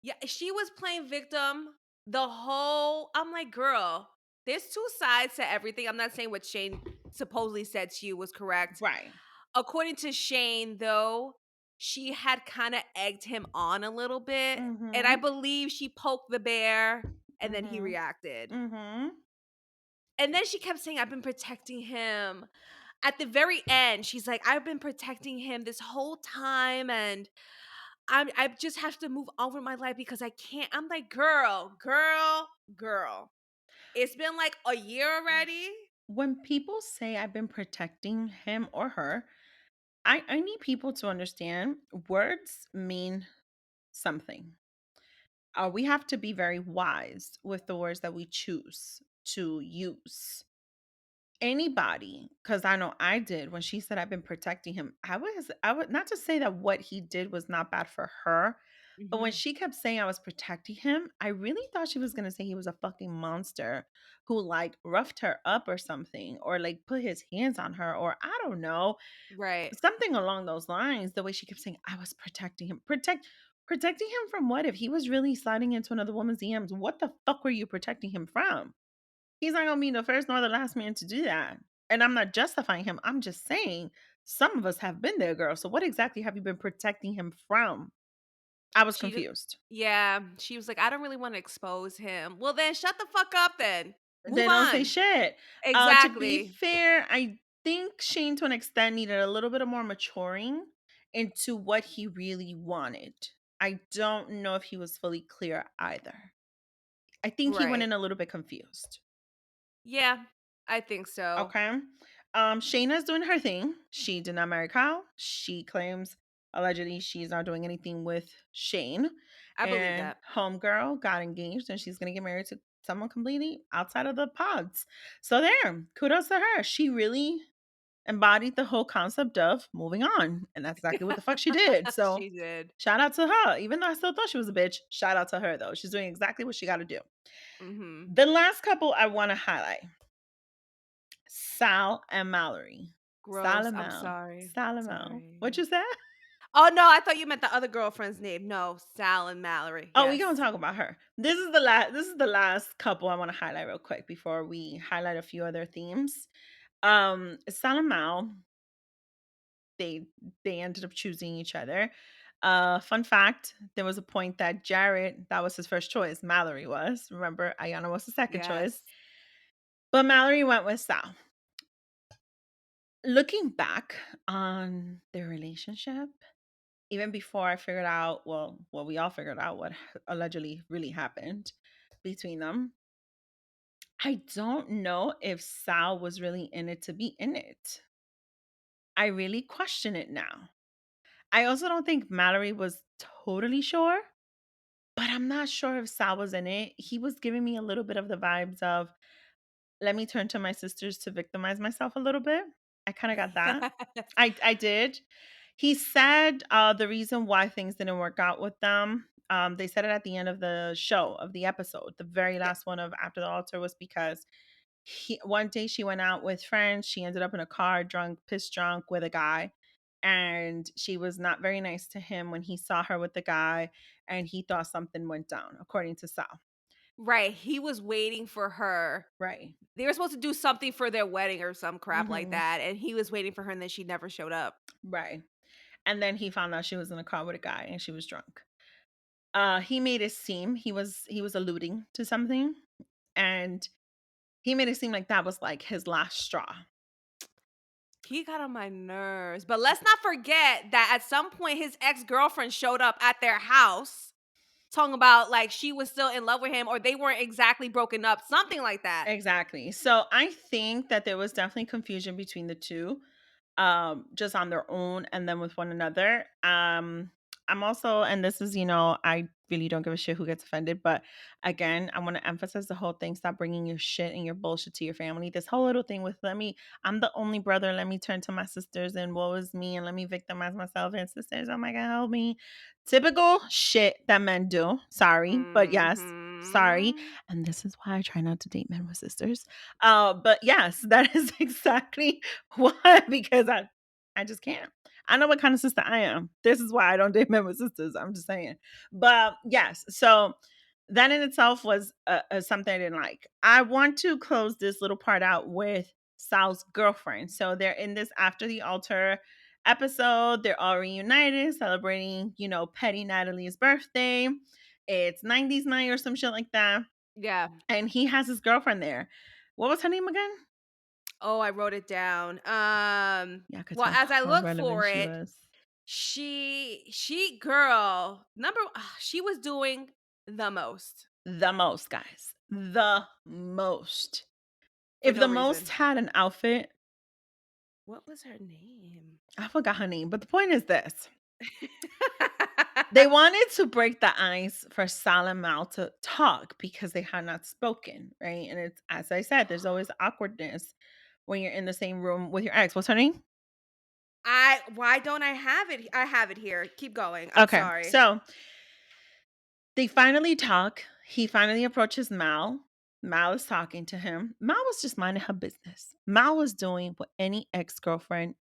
Yeah, she was playing victim the whole. I'm like, girl, there's two sides to everything. I'm not saying what Shane supposedly said to you was correct. Right. According to Shane, though, she had kind of egged him on a little bit. And I Mhm. believe she poked the bear and then he Mhm. reacted. Mhm. And then she kept saying, I've been protecting him. At the very end, she's like, I've been protecting him this whole time. And I just have to move on with my life because I can't. I'm like, girl. It's been like a year already. When people say I've been protecting him or her, I need people to understand words mean something. We have to be very wise with the words that we choose to use. Anybody, because I know I did when she said I've been protecting him. I would not to say that what he did was not bad for her, but when Mhm. she kept saying I was protecting him, I really thought she was gonna say he was a fucking monster who like roughed her up or something, or like put his hands on her, or I don't know, Right. something along those lines. The way she kept saying I was protecting him. Protecting him from what? If he was really sliding into another woman's DMs, what the fuck were you protecting him from? He's not gonna be the first nor the last man to do that. And I'm not justifying him. I'm just saying some of us have been there, girl. So what exactly have you been protecting him from? I was She just confused. Yeah, she was like, "I don't really wanna expose him." Well, then shut the fuck up then. Move They don't say on. shit. To be Exactly. fair, I think Shane to an extent needed a little bit of more maturing into what he really wanted. I don't know if he was fully clear either. I think he went Right. in a little bit confused. Yeah, I think so. Okay. Shayna's doing her thing. She did not marry Kyle. She claims allegedly she's not doing anything with Shane. I believe And that. homegirl got engaged and she's gonna get married to someone completely outside of the pods. So there, kudos to her. She really embodied the whole concept of moving on. And that's exactly what the fuck she did. So She did. shout out to her. Even though I still thought she was a bitch, shout out to her though. She's doing exactly what she got to do. Mhm. The last couple I want to highlight, Sal and Mallory. Gross. I'm Salamel. sorry. Salamel. What Sorry. you said? Oh, no, I thought you meant the other girlfriend's name. No, Sal and Mallory. Oh, we Yes. gonna talk about her. This is the last couple I want to highlight real quick before we highlight a few other themes. Salamel, they they ended up choosing each other. Fun fact, there was a point that Jared, that was his first choice. Mallory was. Remember, Ayana was the second choice. Yes. But Mallory went with Sal. Looking back on their relationship, even before I figured out, well, we all figured out what allegedly really happened between them. I don't know if Sal was really in it to be in it. I really question it now. I also don't think Mallory was totally sure, but I'm not sure if Sal was in it. He was giving me a little bit of the vibes of, let me turn to my sisters to victimize myself a little bit. I kind of got that. I did. He said the reason why things didn't work out with them. They said it at the end of the show, of the episode, the very Yeah. last one of After the Altar, was because one day she went out with friends. She ended up in a car, drunk, piss drunk, with a guy, and she was not very nice to him when he saw her with the guy, and he thought something went down, according to Sal. Right. He was waiting for her. Right. They were supposed to do something for their wedding or some crap like Hmm. that, and he was waiting for her, and then she never showed up. Right. And then he found out she was in a car with a guy and she was drunk. He made it seem he was alluding to something, and he made it seem like that was like his last straw. He got on my nerves. But let's not forget that at some point his ex-girlfriend showed up at their house talking about like she was still in love with him or they weren't exactly broken up, something like that. Exactly. So I think that there was definitely confusion between the two, just on their own and then with one another. I'm also, and this is, I really don't give a shit who gets offended, but again, I want to emphasize the whole thing: stop bringing your shit and your bullshit to your family. This whole little thing with, I'm the only brother, let me turn to my sisters and woe is me, and let me victimize myself, and sisters, oh my god, help me. Typical shit that men do. Sorry, but yes, sorry. Mhm. And this is why I try not to date men with sisters. But yes, that is exactly why, because I just can't. I know what kind of sister I am. This is why I don't date men with sisters. I'm just saying. But yes, so that in itself was something I didn't like. I want to close this little part out with Sal's girlfriend. So they're in this After the Altar episode. They're all reunited, celebrating, Petty Natalie's birthday. It's 90s night or some shit like that. Yeah. And he has his girlfriend there. What was her name again? Oh, I wrote it down. Yeah, I could Well, tell as I how look relevant for she it, was. she girl, she was doing the most The most, guys. The most. for If no the most reason. had an outfit, What was her name? I forgot her name, but the point is this. They wanted to break the ice for Sal and Mal to talk because they had not spoken, right? And it's, as I said, there's always awkwardness when you're in the same room with your ex. What's her name? Why don't I have it? I have it here. Keep going. I'm Okay, sorry. so they finally talk. He finally approaches Mal. Mal is talking to him. Mal was just minding her business. Mal was doing what any ex girlfriend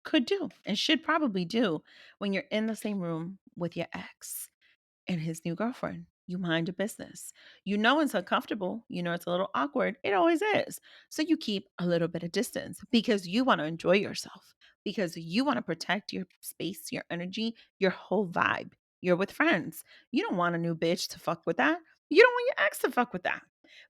could do and should probably do when you're in the same room with your ex and his new girlfriend. You mind your business. You know it's uncomfortable. You know it's a little awkward. It always is. So you keep a little bit of distance because you want to enjoy yourself, because you want to protect your space, your energy, your whole vibe. You're with friends. You don't want a new bitch to fuck with that. You don't want your ex to fuck with that.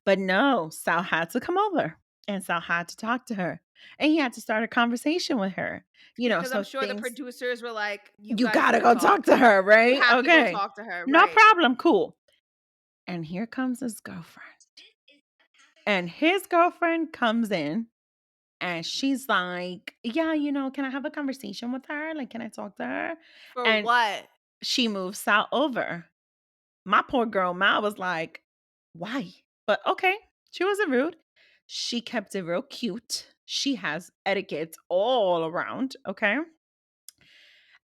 But no, Sal had to come over and Sal had to talk to her. And he had to start a conversation with her. Because I'm So sure the things, producers were like, "You you guys need gotta to go talk talk. to her, You right? have to go Okay. talk to her." No Right. problem. Cool. And here comes his girlfriend. And his girlfriend comes in and she's like, yeah, can I have a conversation with her? Like, can I talk to her? For And what? she moves Sal over. My poor girl, Mal, was like, why? But okay, she wasn't rude. She kept it real cute. She has etiquette all around, okay?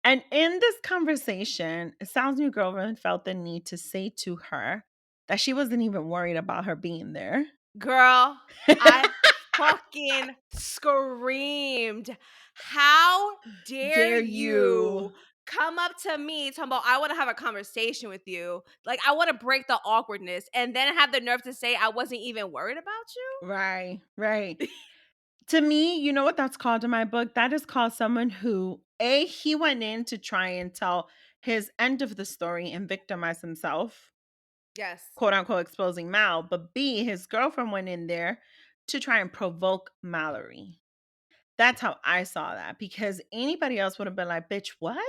And in this conversation, Sal's new girlfriend felt the need to say to her that she wasn't even worried about her being there. Girl, I fucking screamed. How dare Dare you? you come up to me talking about I want to have a conversation with you? Like I want to break the awkwardness and then have the nerve to say I wasn't even worried about Right, right. you? To me, you know what that's called in my book? That is called someone who, A, he went in to try and tell his end of the story and victimize himself, Yes. quote unquote, exposing Mal. But B, his girlfriend went in there to try and provoke Mallory. That's how I saw that, because anybody else would have been like, bitch, what?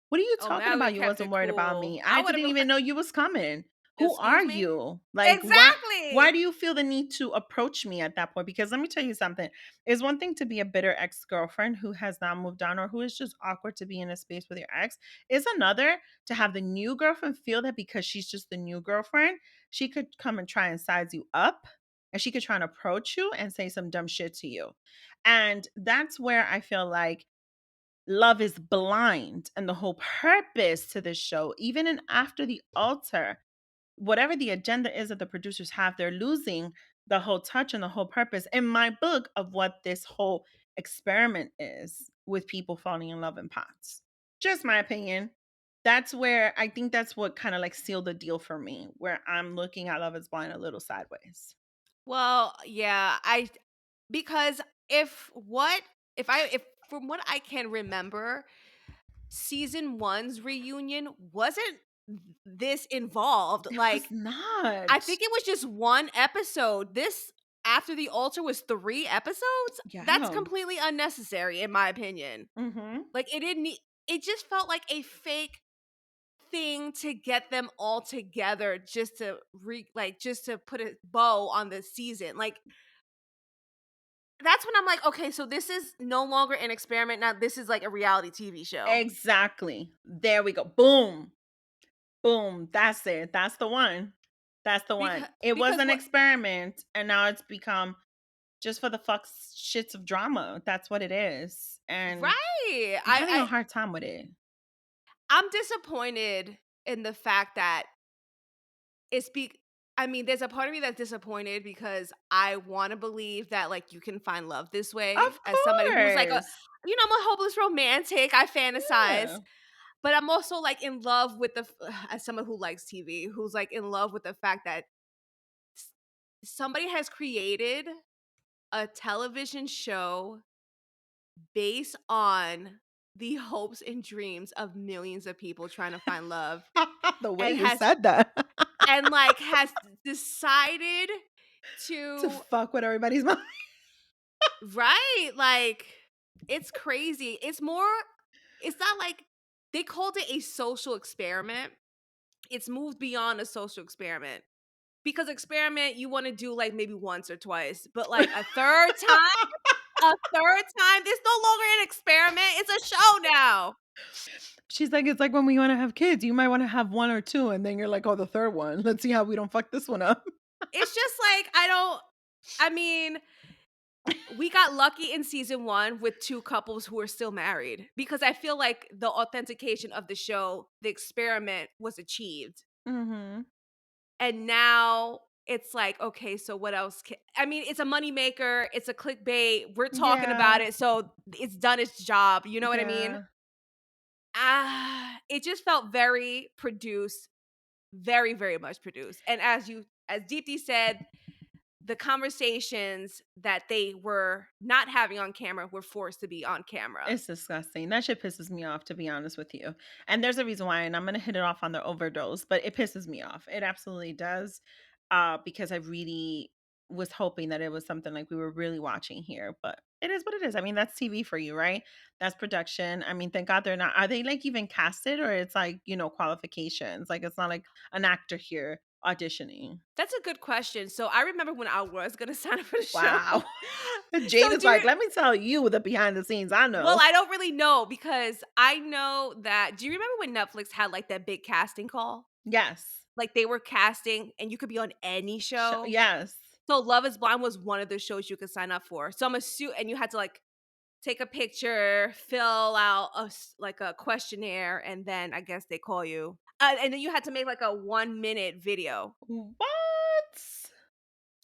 What are you Oh, talking Mallory about? You kept wasn't it worried about cool. me. I I would have didn't been even like, know you was coming. Who are excuse me? you? Like, why Exactly. do you feel the need to approach me at that point? Because let me tell you something. It's one thing to be a bitter ex-girlfriend who has not moved on or who is just awkward to be in a space with your ex. It's another to have the new girlfriend feel that because she's just the new girlfriend, she could come and try and size you up, and she could try and approach you and say some dumb shit to you. And that's where I feel like love is blind, and the whole purpose to this show, even in after the altar, whatever the agenda is that the producers have, they're losing the whole touch and the whole purpose in my book of what this whole experiment is with people falling in love in pots. Just my opinion. That's where I think that's what kind of like sealed the deal for me, where I'm looking at Love is Blind a little sideways. Well, yeah, I because if from what I can remember, season 1's reunion wasn't this involved. It was Like I not. think it was just one episode. This After the Altar was 3 episodes. That's Yeah. completely unnecessary in my opinion. Mm-hmm. Like it didn't need it just felt like a fake thing to get them all together just to just to put a bow on the season. Like that's when I'm like, okay, so this is no longer an experiment. Now this is like a reality TV show. Exactly. There we go. Boom. Boom. That's it. That's the one. That's the one. It was Because an what experiment and now it's become just for the shits of drama. That's what it is. And right. I'm having a hard time with it. I'm disappointed in the fact that it's be I mean, there's a part of me that's disappointed because I want to believe that like you can find love this way Of as somebody who's like a course. I'm a hopeless romantic. I Yeah. fantasize. But I'm also like in love with as someone who likes TV, who's like in love with the fact that s- somebody has created a television show based on the hopes and dreams of millions of people trying to find love The way and you said that. has decided To to fuck with everybody's mind. right, like it's crazy. It's not like they called it a social experiment. It's moved beyond a social experiment. Because experiment you want to do like maybe once or twice, but like a third time, this no longer an experiment. It's a show now. She's like, it's like when we want to have kids. You might want to have one or two, and then you're like, oh, the third one. Let's see how we don't fuck this one up. It's just like I mean, we got lucky in season 1 with 2 couples who are still married because I feel like the authentication of the show, the experiment was achieved. Mm-hmm. And now it's like, okay, so what else I mean, it's a moneymaker, it's a clickbait. We're talking about Yeah. it, so it's done its job. You know what I mean? Yeah. It just felt very produced, very, very much produced. And as Deepti said, the conversations that they were not having on camera were forced to be on camera. It's disgusting. That shit pisses me off, to be honest with you. And there's a reason why, and I'm gonna hit it off on the overdose, but it pisses me off. It absolutely does. Because I really was hoping that it was something like we were really watching here. But it is what it is. I mean, that's TV for you, right? That's production. I mean, thank God they're not, are they like even casted, or it's like, qualifications? Like it's not like an actor here auditioning. That's a good question. So I remember when I was gonna sign up for the show. Wow. Jade So is like, let me tell you the behind the scenes I well, know. I don't really know because I know that. Do you remember when Netflix had like that big casting call? Yes. Like they were casting and you could be on any show. Yes. So Love is Blind was one of the shows you could sign up for. So I'm and you had to like take a picture, fill out like a questionnaire, and then I guess they call you. And then you had to make like a 1 minute video. What?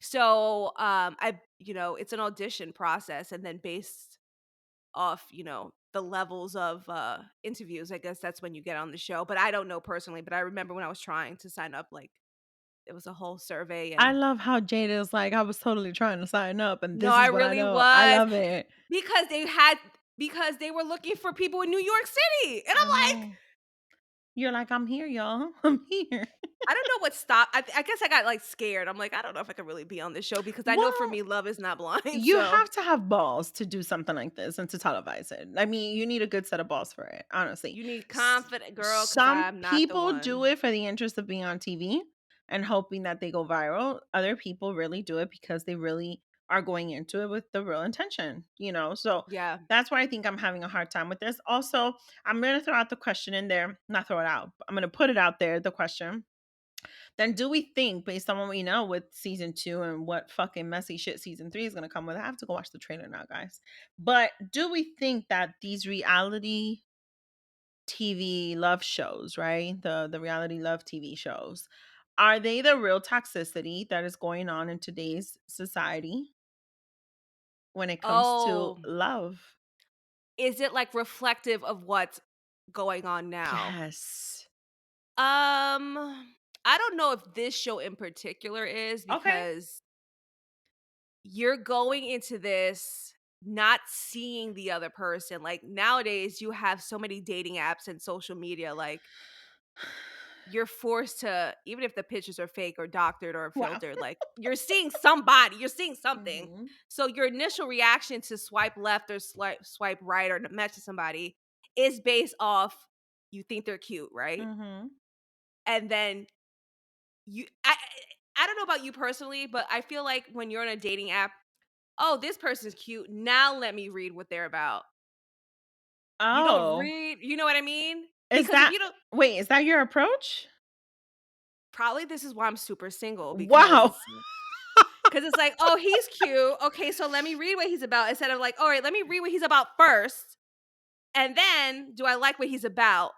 So it's an audition process, and then based off, the levels of interviews, I guess that's when you get on the show. But I don't know personally, but I remember when I was trying to sign up, like it was a whole survey I and love how Jade is like, I was totally trying to sign up, and no, this I is what I really know. I was love it. because they were looking for people in New York City. And I I'm like, know. You're like, I'm here, y'all. I'm here. I don't know what stopped. I guess I got like scared. I'm like, I don't know if I could really be on this show because I know for Well, me, love is not blind. you So have to have balls to do something like this and to televise it. I mean, you need a good set of balls for it, honestly. you need confident girl because Some I'm not the people do one. it for the interest of being on TV and hoping that they go viral. Other people really do it because they really are going into it with the real intention, you know? So Yeah. that's why I think I'm having a hard time with this. Also, I'm going to throw out the question in there, not throw it out, but I'm going to put it out there, the question. Then do we think, based on what we know with season 2 and what fucking messy shit season 3 is going to come with, I have to go watch the trailer now, guys. But do we think that these reality TV love shows, right? The reality love TV shows, are they the real toxicity that is going on in today's society when it comes to Oh, love? is it like reflective of what's going on now? Yes. I don't know if this show in particular is Okay. because you're going into this not seeing the other person. Like nowadays, you have so many dating apps and social media. Like you're forced to, even if the pictures are fake or doctored or Wow. filtered, like you're seeing somebody, you're seeing something. Mm-hmm. So your initial reaction to swipe left or swipe right or to match to somebody is based off you think they're cute, right? Mm-hmm. And then I don't know about you personally, but I feel like when you're on a dating app, oh, this person's cute. Now let me read what they're about. You don't Oh, read, you know what I mean? is Because if that you don't, wait, is that your approach? probably this is why I'm super single because Wow. it's like, oh, he's cute. Okay, so let me read what he's about instead of like, all right, let me read what he's about first, and then do I like what he's about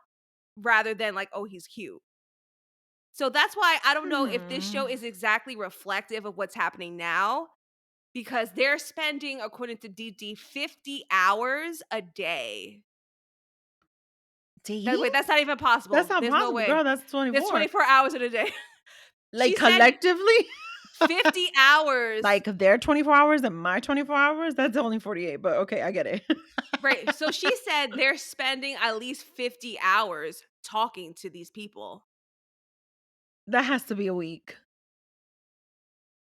rather than like, oh, he's cute. So that's why I don't know if this Hmm. show is exactly reflective of what's happening now because they're spending, according to DD, 50 hours a day. Dating? Wait, that's not even That's possible. not There's no possible, girl. way. That's There's 24. 24 hours in a day. Like She said collectively? 50 hours. Like their 24 hours and my 24 hours? That's only 48, but okay, I get it. Right. So she said they're spending at least 50 hours talking to these people. That has to be a week.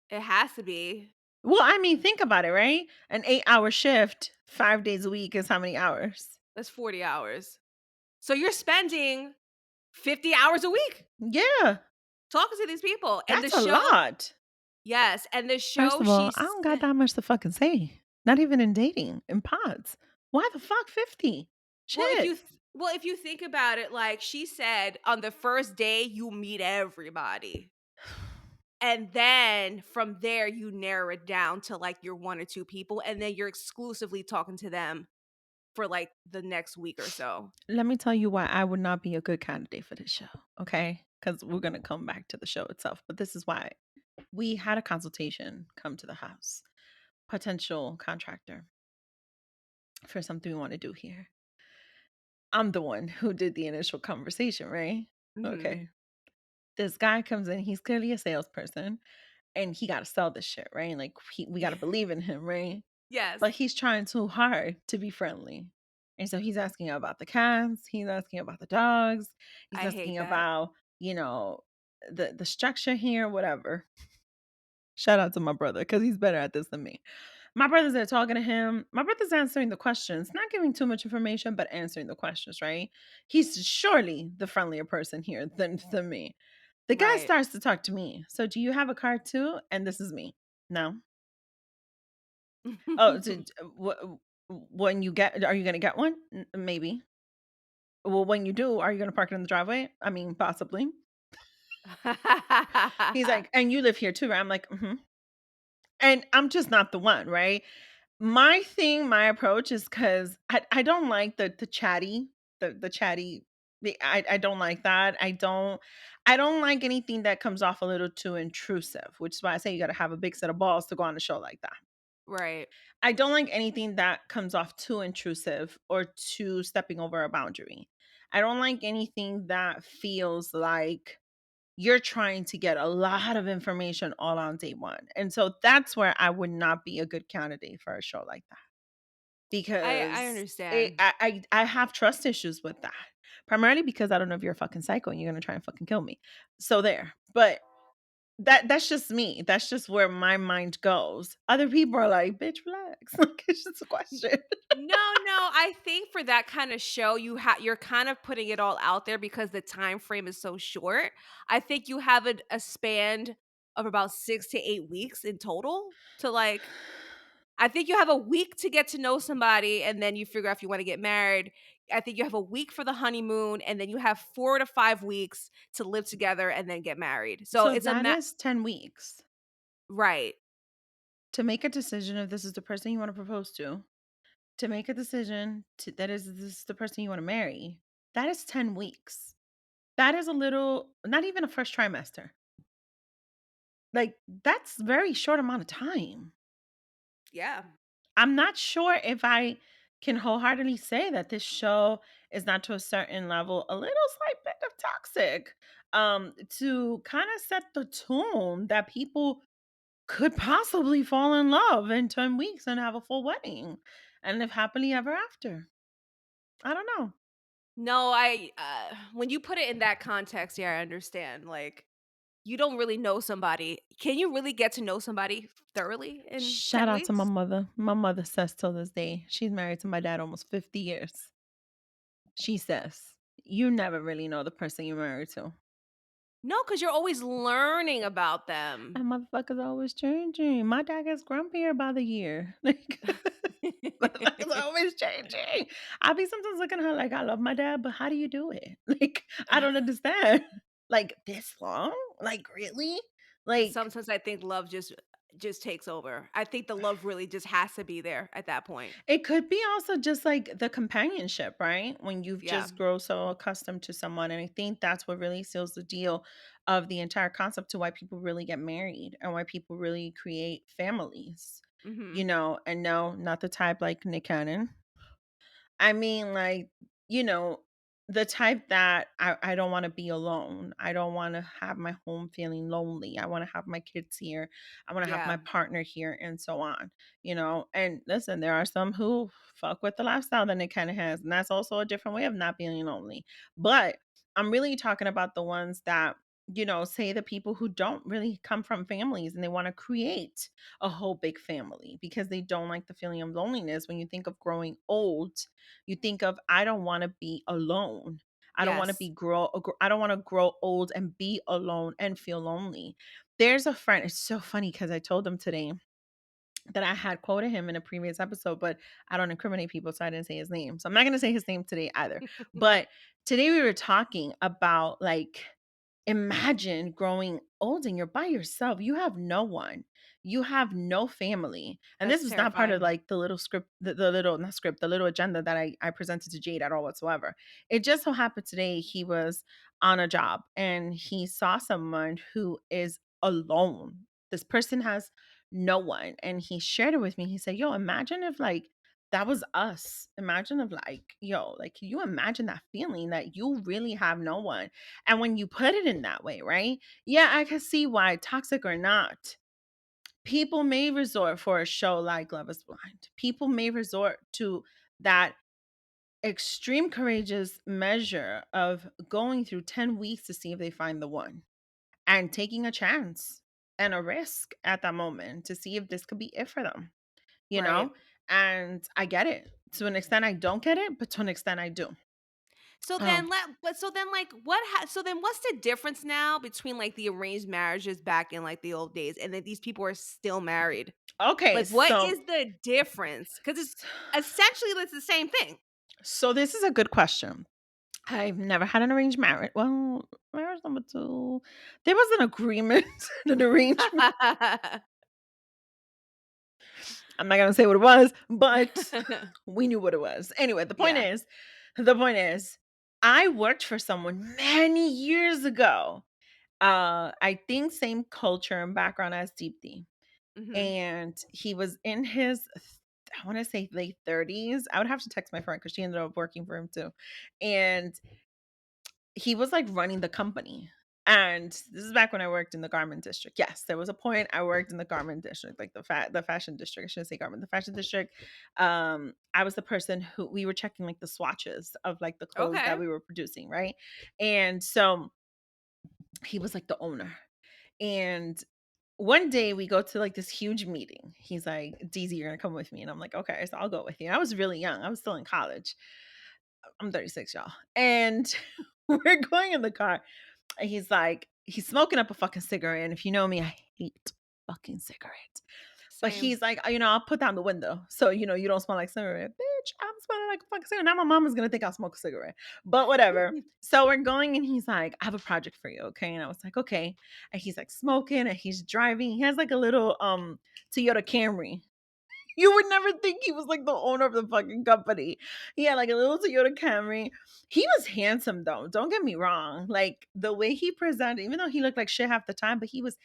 It has to be. Well, I mean, think about it, right? An 8-hour shift, 5 days a week is how many hours? That's 40 hours. So you're spending 50 hours a week Yeah, talking to these people. And the that's a show, lot. yes. And the First show, of all, I don't got that much to fucking say. Not even in dating, in pods. Why the fuck 50? well, Shit. if you think about it, like she said, on the first day, you meet everybody. And then from there, you narrow it down to like your 1 or 2 people. And then you're exclusively talking to them for like the next week or so. Let me tell you why I would not be a good candidate for this show, okay? Because we're going to come back to the show itself. But this is why we had a consultation come to the house, potential contractor for something we want to do here. I'm the one who did the initial conversation, right? Hmm. Okay. This guy comes in, he's clearly a salesperson and he got to sell this shit, right? Like we got to believe in him, right? Yes. But he's trying too hard to be friendly. And so he's asking about the cats, he's asking about the dogs, he's I hate asking that. about, the structure here, whatever. Shout out to my brother because he's better at this than me. My brother's there talking to him. My brother's answering the questions, not giving too much information, but answering the questions, right? He's surely the friendlier person here than me. The guy Right. starts to talk to me. So, do you have a car too? And this is me. No. Oh, when you get, are you going to get one? Maybe. Well, when you do, are you going to park it in the driveway? I mean, possibly. He's like, and you live here too, right? I'm like, mm-hmm. And I'm just not the one, right? My thing, my approach is because I don't like the chatty, the chatty. I don't like that. I don't like anything that comes off a little too intrusive, which is why I say you got to have a big set of balls to go on a show like that. Right. I don't like anything that comes off too intrusive or too stepping over a boundary. I don't like anything that feels like you're trying to get a lot of information all on day one. And so that's where I would not be a good candidate for a show like that I because understand. I have trust issues with that. Primarily because I don't know if you're a fucking psycho and you're gonna try and fucking kill me. So there. But that's just me. That's just where my mind goes. Other people are like, bitch, relax. Like it's just a question. No, no, I think for that kind of show, you're kind of putting it all out there because the time frame is so short. I think you have a span of about 6 to 8 weeks in total to, like I think you have a week to get to know somebody, and then you figure out if you wanna get married. I think you have a week for the honeymoon, and then you have 4 to 5 weeks to live together and then get married. So So it's a that ma is 10 weeks Right. to make a decision if this is the person you want to propose to make a decision that is this the person you want to marry. That is 10 weeks. That is a little, not even a first trimester. Like that's very short amount of time. Yeah. I'm not sure if I can wholeheartedly say that this show is not to a certain level a little slight bit of toxic to kind of set the tone that people could possibly fall in love in 10 weeks and have a full wedding and live happily ever after. I don't know. No, when you put it in that context, yeah, I understand. Like, you don't really know somebody. Can you really get to know somebody thoroughly in Shout 10 out to my weeks? mother. My mother says till this day, she's married to my dad almost 50 years. She says, you never really know the person you're married to. No, because 'cause you're always learning about them. And motherfuckers always changing. My dad gets grumpier by the year. Like, motherfuckers always changing. I be sometimes looking at her like, I love my dad, but how do you do it? Like, I don't understand. Like, this long? Like, really? Like, Sometimes I think love just takes over. I think the love really just has to be there at that point. it could be also just like the companionship, right? When you've Yeah. just grown so accustomed to someone. And I think that's what really seals the deal of the entire concept to why people really get married and why people really create families, Mhm. and no, not the type like Nick Cannon. I mean, like, you know, the type that I don't want to be alone. I don't want to have my home feeling lonely. I want to have my kids here. I want to have my Yeah. partner here and so on. And listen, there are some who fuck with the lifestyle that it kind of has. And that's also a different way of not being lonely. But I'm really talking about the ones that, say the people who don't really come from families and they want to create a whole big family because they don't like the feeling of loneliness. When you think of growing old, you think of I don't want to be alone. Yes. I don't want to grow old and be alone and feel lonely. There's a friend, it's so funny because I told him today that I had quoted him in a previous episode, but I don't incriminate people, so I didn't say his name. So I'm not going to say his name today either. But today we were talking about like, imagine growing old and you're by yourself. You have no one. You have no family. And this That's was not part of terrifying. like the little script, the little, not script, the little agenda that I presented to Jade at all whatsoever. It just so happened today he was on a job and he saw someone who is alone. This person has no one. And he shared it with me. He said, yo, imagine if like that was us. Imagine if like, yo, like can you imagine that feeling that you really have no one? And when you put it in that way, right? Yeah, I can see why, toxic or not, people may resort for a show like Love is Blind. People may resort to that extreme courageous measure of going through 10 weeks to see if they find the one and taking a chance and a risk at that moment to see if this could be it for them, you Right. know? And I get it. To an extent, I don't get it, but to an extent, I do. So Um, then like so then what's the difference now between like the arranged marriages back in like the old days and then these people are still married? okay, Like what so is the difference? Cuz it's essentially it's the same thing. so this is a good question. I've never had an arranged marriage. Well, marriage number two, there was an agreement, an arrangement. I'm not gonna say what it was, but we knew what it was. Anyway, Yeah. the point is, I worked for someone many years ago. I think same culture and background as Deepthi. Mhm. And he was in his I want to say late 30s. I would have to text my friend because she ended up working for him too. And he was like running the company. And this is back when I worked in the garment district. Yes, there was a point I worked in the garment district, like the fashion district. I shouldn't say garment, the fashion district. I was the person who we were checking like the swatches of like the clothes Okay. that we were producing, right? And so he was like the owner. And one day we go to like this huge meeting. He's like, "DZ, you're gonna come with me." And I'm like, "Okay, so I'll go with you." I was really young. I was still in college. I'm 36, y'all. And we're going in the car. And he's smoking up a fucking cigarette. And if you know me, I hate fucking cigarettes. But Same. he's like, I'll put down the window. So, you don't smell like cigarette. Bitch, I'm smelling like a fucking cigarette. Now my mom is going to think I'll smoke a cigarette. But whatever. So we're going and he's like, "I have a project for you." Okay. And I was like, "Okay." And he's like smoking and he's driving. He has like a little Toyota Camry. You would never think he was like the owner of the fucking company. He had like a little Toyota Camry. He was handsome though. Don't get me wrong. Like the way he presented, even though he looked like shit half the time, but he was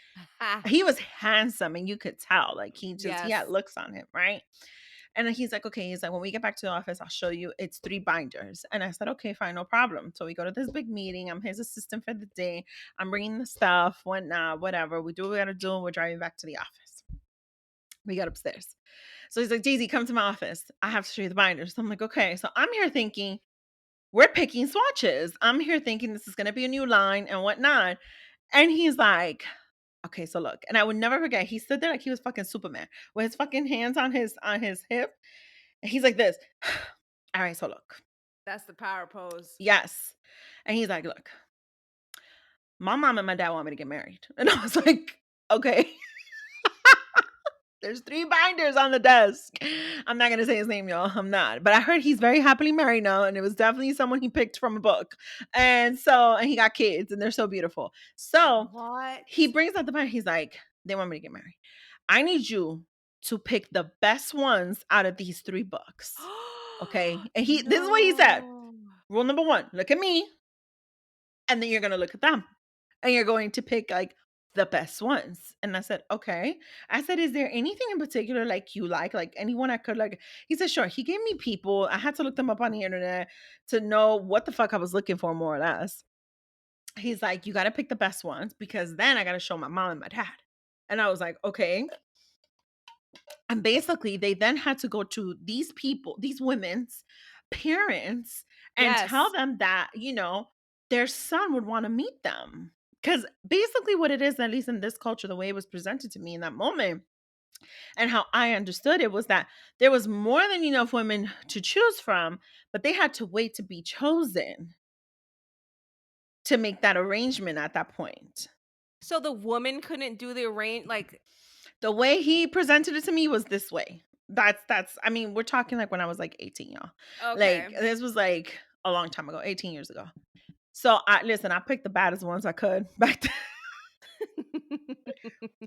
handsome and you could tell. Like he had Yes. looks on him, right? And then he's like, "Okay." He's like, "When we get back to the office, I'll show you. It's 3 binders." And I said, "Okay, fine, no problem." So we go to this big meeting. I'm his assistant for the day. I'm bringing the stuff, whatnot, whatever. We do what we gotta do. And we're driving back to the office. We got upstairs. So he's like, "Daisy, come to my office. I have to show you the binders." So I'm like, "Okay." So I'm here thinking we're picking swatches. I'm here thinking this is gonna be a new line and whatnot. And he's like, "Okay, so look." And I would never forget. He stood there like he was fucking Superman with his fucking hands on his hip. And he's like this. "All right, so look." That's the power pose. Yes. And he's like, "Look, my mom and my dad want me to get married." And I was like, "Okay." There's 3 binders on the desk. I'm not gonna say his name, y'all. I'm not. But I heard he's very happily married now, and it was definitely someone he picked from a book. And he got kids, and they're so beautiful. So What? he brings out the binder. He's like, "They want me to get married. I need you to pick the best ones out of these 3 books." Okay. And this is what he said. No. "Rule number one, look at me, and then you're gonna look at them. And you're going to pick like the best ones." And I said, "Okay." I said, "Is there anything in particular like you like anyone I could like?" He said, "Sure." He gave me people. I had to look them up on the internet to know what the fuck I was looking for, more or less. He's like, "You got to pick the best ones because then I got to show my mom and my dad." And I was like, "Okay." And basically, they then had to go to these people, these women's parents, and tell Yes. them that, their son would want to meet them. Because basically, what it is, at least in this culture, the way it was presented to me in that moment, and how I understood it was that there was more than enough women to choose from, but they had to wait to be chosen to make that arrangement at that point. So the woman couldn't do the arrange like The way he presented it to me was this way. That's I mean, we're talking like when I was like 18, y'all. okay. Like this was like a long time ago, 18 years ago. So I picked the baddest ones I could back then.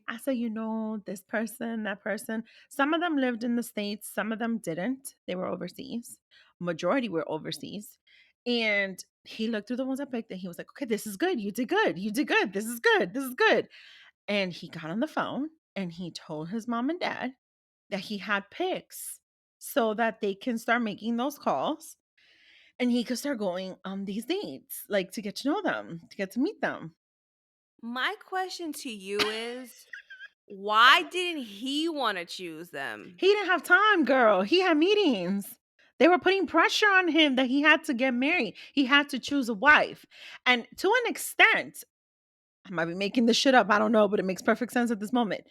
I said, this person, that person. Some of them lived in the States, some of them didn't. They were overseas. Majority were overseas. And he looked through the ones I picked and he was like, "Okay, this is good. You did good. You did good. This is good. This is good." And he got on the phone and he told his mom and dad that he had pics so that they can start making those calls and he could start going on these dates, like to get to know them, to get to meet them. My question to you is why didn't he want to choose them? He didn't have time, girl. He had meetings. They were putting pressure on him that he had to get married. He had to choose a wife. And to an extent, I might be making this shit up. I don't know, but it makes perfect sense at this moment.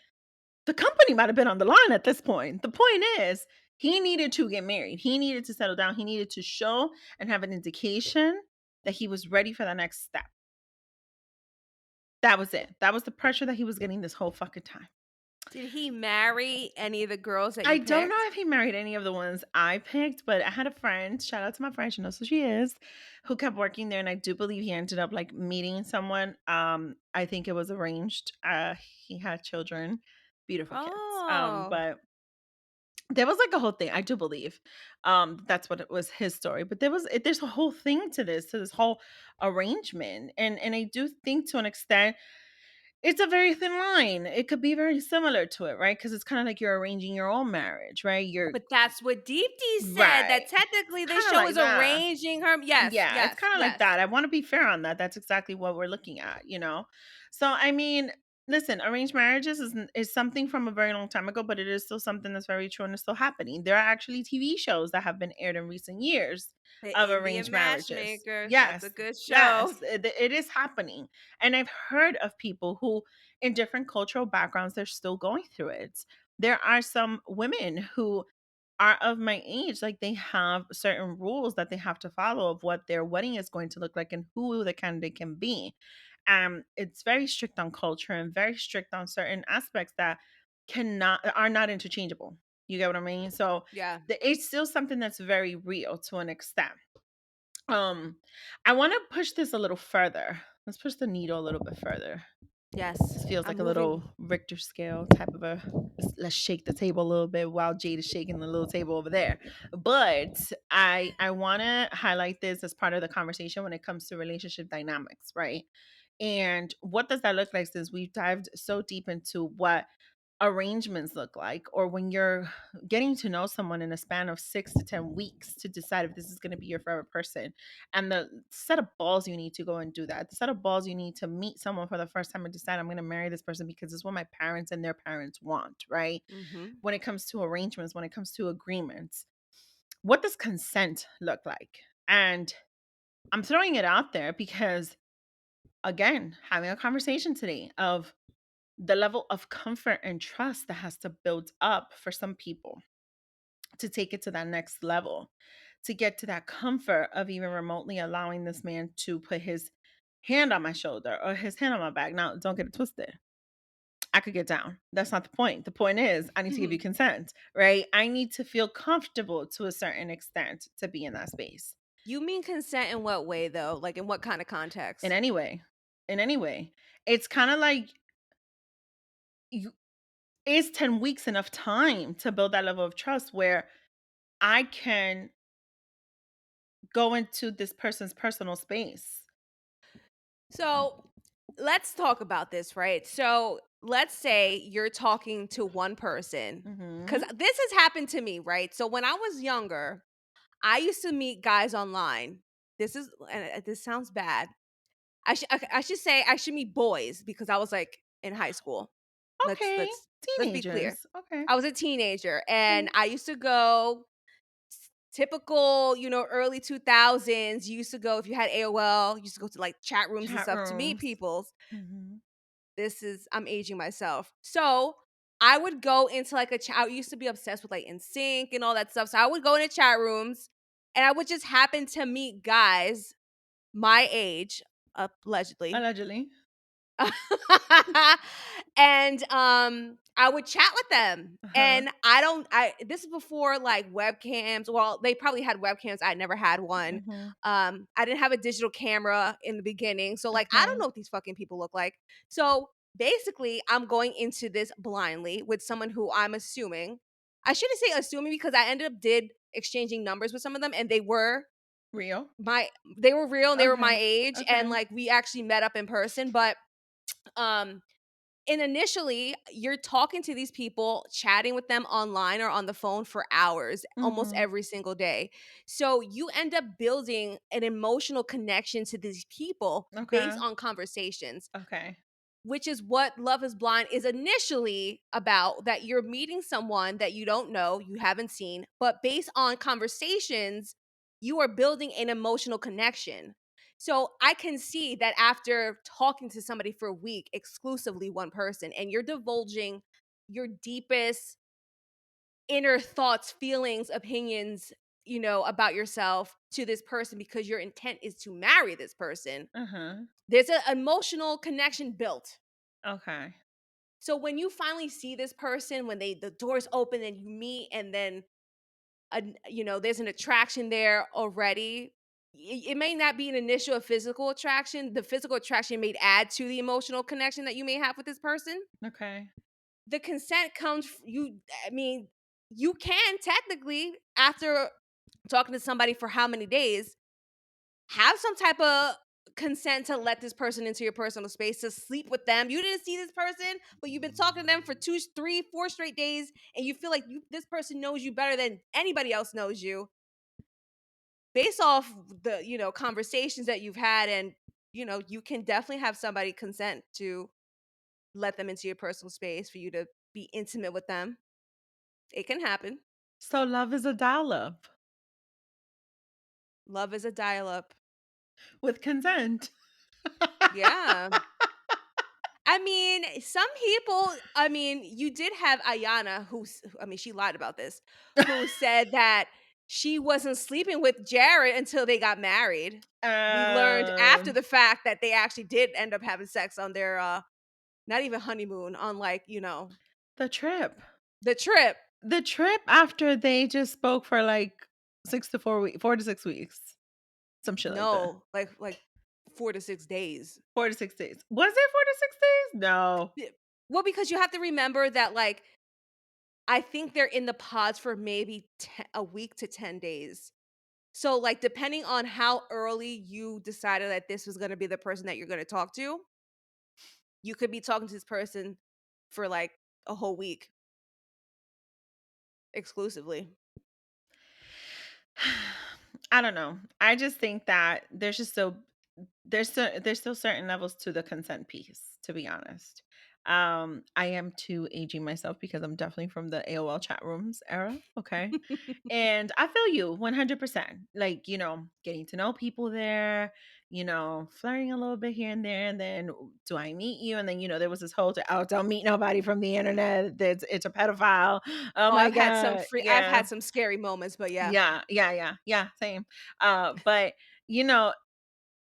The company might have been on the line at this point. The point is, he needed to get married. He needed to settle down. He needed to show and have an indication that he was ready for the next step. That was it. That was the pressure that he was getting this whole fucking time. Did he marry any of the girls that I you don't know picked? if he married any of the ones I picked, but I had a friend, shout out to my friend, she knows who she is, who kept working there. And I do believe he ended up like meeting someone. I think it was arranged. He had children, beautiful kids. Oh. there was like a whole thing. I do believe that's what it was, his story, but there's a whole thing to this whole arrangement, and I do think to an extent it's a very thin line. It could be very similar to it, right? Because it's kind of like you're arranging your own marriage, right? You're But that's what Deepti said, right. that technically It's this kind of show like is that. arranging her. Yes, Yeah, it's yes, kind of like yes. that. I want to be fair on that. That's exactly what we're looking at, you know? So, I mean, listen, arranged marriages is something from a very long time ago, but it is still something that's very true and is still happening. There are actually TV shows that have been aired in recent years The of Indian arranged marriages. Matchmakers, that's a Yes, good show. yes, it is happening. And I've heard of people who, in different cultural backgrounds, they're still going through it. There are some women who are of my age, like they have certain rules that they have to follow of what their wedding is going to look like and who the candidate can be. It's very strict on culture and very strict on certain aspects that cannot are not interchangeable. You get what I mean? So Yeah. it's still something that's very real to an extent. Um, I want to push this a little further. Let's push the needle a little bit further. Yes. This feels I'm like a moving. little Richter scale type of a let's shake the table a little bit while Jade is shaking the little table over there. But I want to highlight this as part of the conversation when it comes to relationship dynamics, right? And what does that look like, since we've dived so deep into what arrangements look like, or when you're getting to know someone in a span of 6 to 10 weeks to decide if this is going to be your forever person, and the set of balls you need to go and do that, the set of balls you need to meet someone for the first time and decide, I'm going to marry this person because it's what my parents and their parents want, right? Mhm. When it comes to arrangements, when it comes to agreements, what does consent look like? And I'm throwing it out there because, again, having a conversation today of the level of comfort and trust that has to build up for some people to take it to that next level, to get to that comfort of even remotely allowing this man to put his hand on my shoulder or his hand on my back. Now, don't get it twisted. I could get down. That's not the point. The point is, I need to give you consent, right? I need to feel comfortable to a certain extent to be in that space. You mean consent in what way though? Like in what kind of In context? any way, in any way. It's kind of like, you, is 10 weeks enough time to build that level of trust where I can go into this person's personal space? So, let's talk about this, right? So, let's say you're talking to one person, cuz Mhm. this has happened to me, right? So, when I was younger, I used to meet guys online. This sounds bad. I should say I should meet boys because I was like in high school. Let's Okay. let's let's be clear. Teenagers. Okay. I was a teenager Mhm. and I used to go typical, early 2000s. You used to go, if you had AOL, you used to go to like chat rooms and Chat stuff to meet rooms. people. Mhm. I'm aging myself. So I would go into like a chat. I used to be obsessed with like NSYNC and all that stuff. So I would go into chat rooms and I would just happen to meet guys my age, allegedly. Allegedly. And I would chat with them. Uh-huh. And this is before like webcams. Well, they probably had webcams. I never had one. Mhm. I didn't have a digital camera in the beginning. So like I don't Okay. know what these fucking people look like. So basically, I'm going into this blindly with someone who I'm assuming. I shouldn't say assuming because I ended up did exchanging numbers with some of them and Real. my they were real and they were my Okay. age and Okay. like we actually met up in person. But um and initially, you're talking to these people, chatting with them online or on the phone for hours, almost Mhm. every single day. So you end up building an emotional connection to these people based Okay. on conversations, Okay. which is what Love is Blind is initially about, that you're meeting someone that you don't know, you haven't seen, but based on conversations, you are building an emotional connection. So I can see that after talking to somebody for a week, exclusively one person, and you're divulging your deepest inner thoughts, feelings, opinions, about yourself to this person because your intent is to marry this person. Uh-huh. There's an emotional connection built. Okay. So when you finally see this person, when the doors open and you meet, and then there's an attraction there already. It may not be an initial physical attraction. The physical attraction may add to the emotional connection that you may have with this person. Okay. The consent comes. I mean, you can technically, after talking to somebody for how many days, have some type of consent to let this person into your personal space, to sleep with them. You didn't see this person, but you've been talking to them for 2, 3, 4 straight days, and you feel like this person knows you better than anybody else knows you. Based off the, conversations that you've had, and you can definitely have somebody consent to let them into your personal space for you to be intimate with them. It can happen. So love is a dial-up Love is a dial up. with consent. Yeah. I mean, some people, you did have Ayana she lied about this, who said that she wasn't sleeping with Jared until they got married. We learned after Um, the fact that they actually did end up having sex on their not even honeymoon, on, like, the trip. the trip. The trip after they just spoke for like 4 to 6 weeks. Some shit like that. No, like 4 to 6 days. 4 to 6 days. Was it 4 to 6 days? No. Yeah. Well, because you have to remember that, like, I think they're in the pods for maybe a week to 10 days. So, like, depending on how early you decided that this was gonna be the person that you're gonna talk to, you could be talking to this person for, like, a whole week exclusively. I don't know. I just think that there's still certain levels to the consent piece, to be honest. I am too aging myself because I'm definitely from the AOL chat rooms era. Okay. And I feel you 100%. Like, getting to know people there, flirting a little bit here and there. And then, do I meet you? And then, there was this whole, oh, don't meet nobody from the internet. It's a pedophile. Oh Oh, my God. I've Yeah. had some scary moments, but yeah. Yeah, same. But, you know,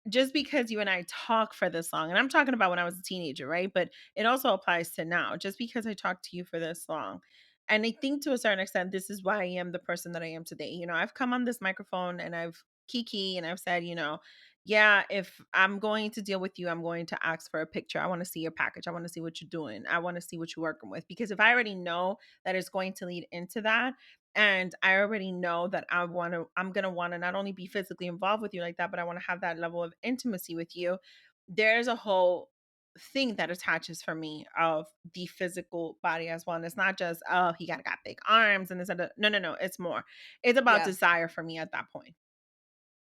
just because you and I talk for this long, and I'm talking about when I was a teenager, right? But it also applies to now. Just because I talked to you for this long, and I think to a certain extent, this is why I am the person that I am today. I've come on this microphone and I've kiki and I've said, yeah, if I'm going to deal with you, I'm going to ask for a picture. I want to see your package. I want to see what you're doing. I want to see what you're working with. Because if I already know that it's going to lead into that, and I already know that I'm going to want to not only be physically involved with you like that, but I want to have that level of intimacy with you. There's a whole thing that attaches for me of the physical body as well. And it's not just, oh, he got big arms and this and that. No. It's more. It's about Yeah. desire for me at that point.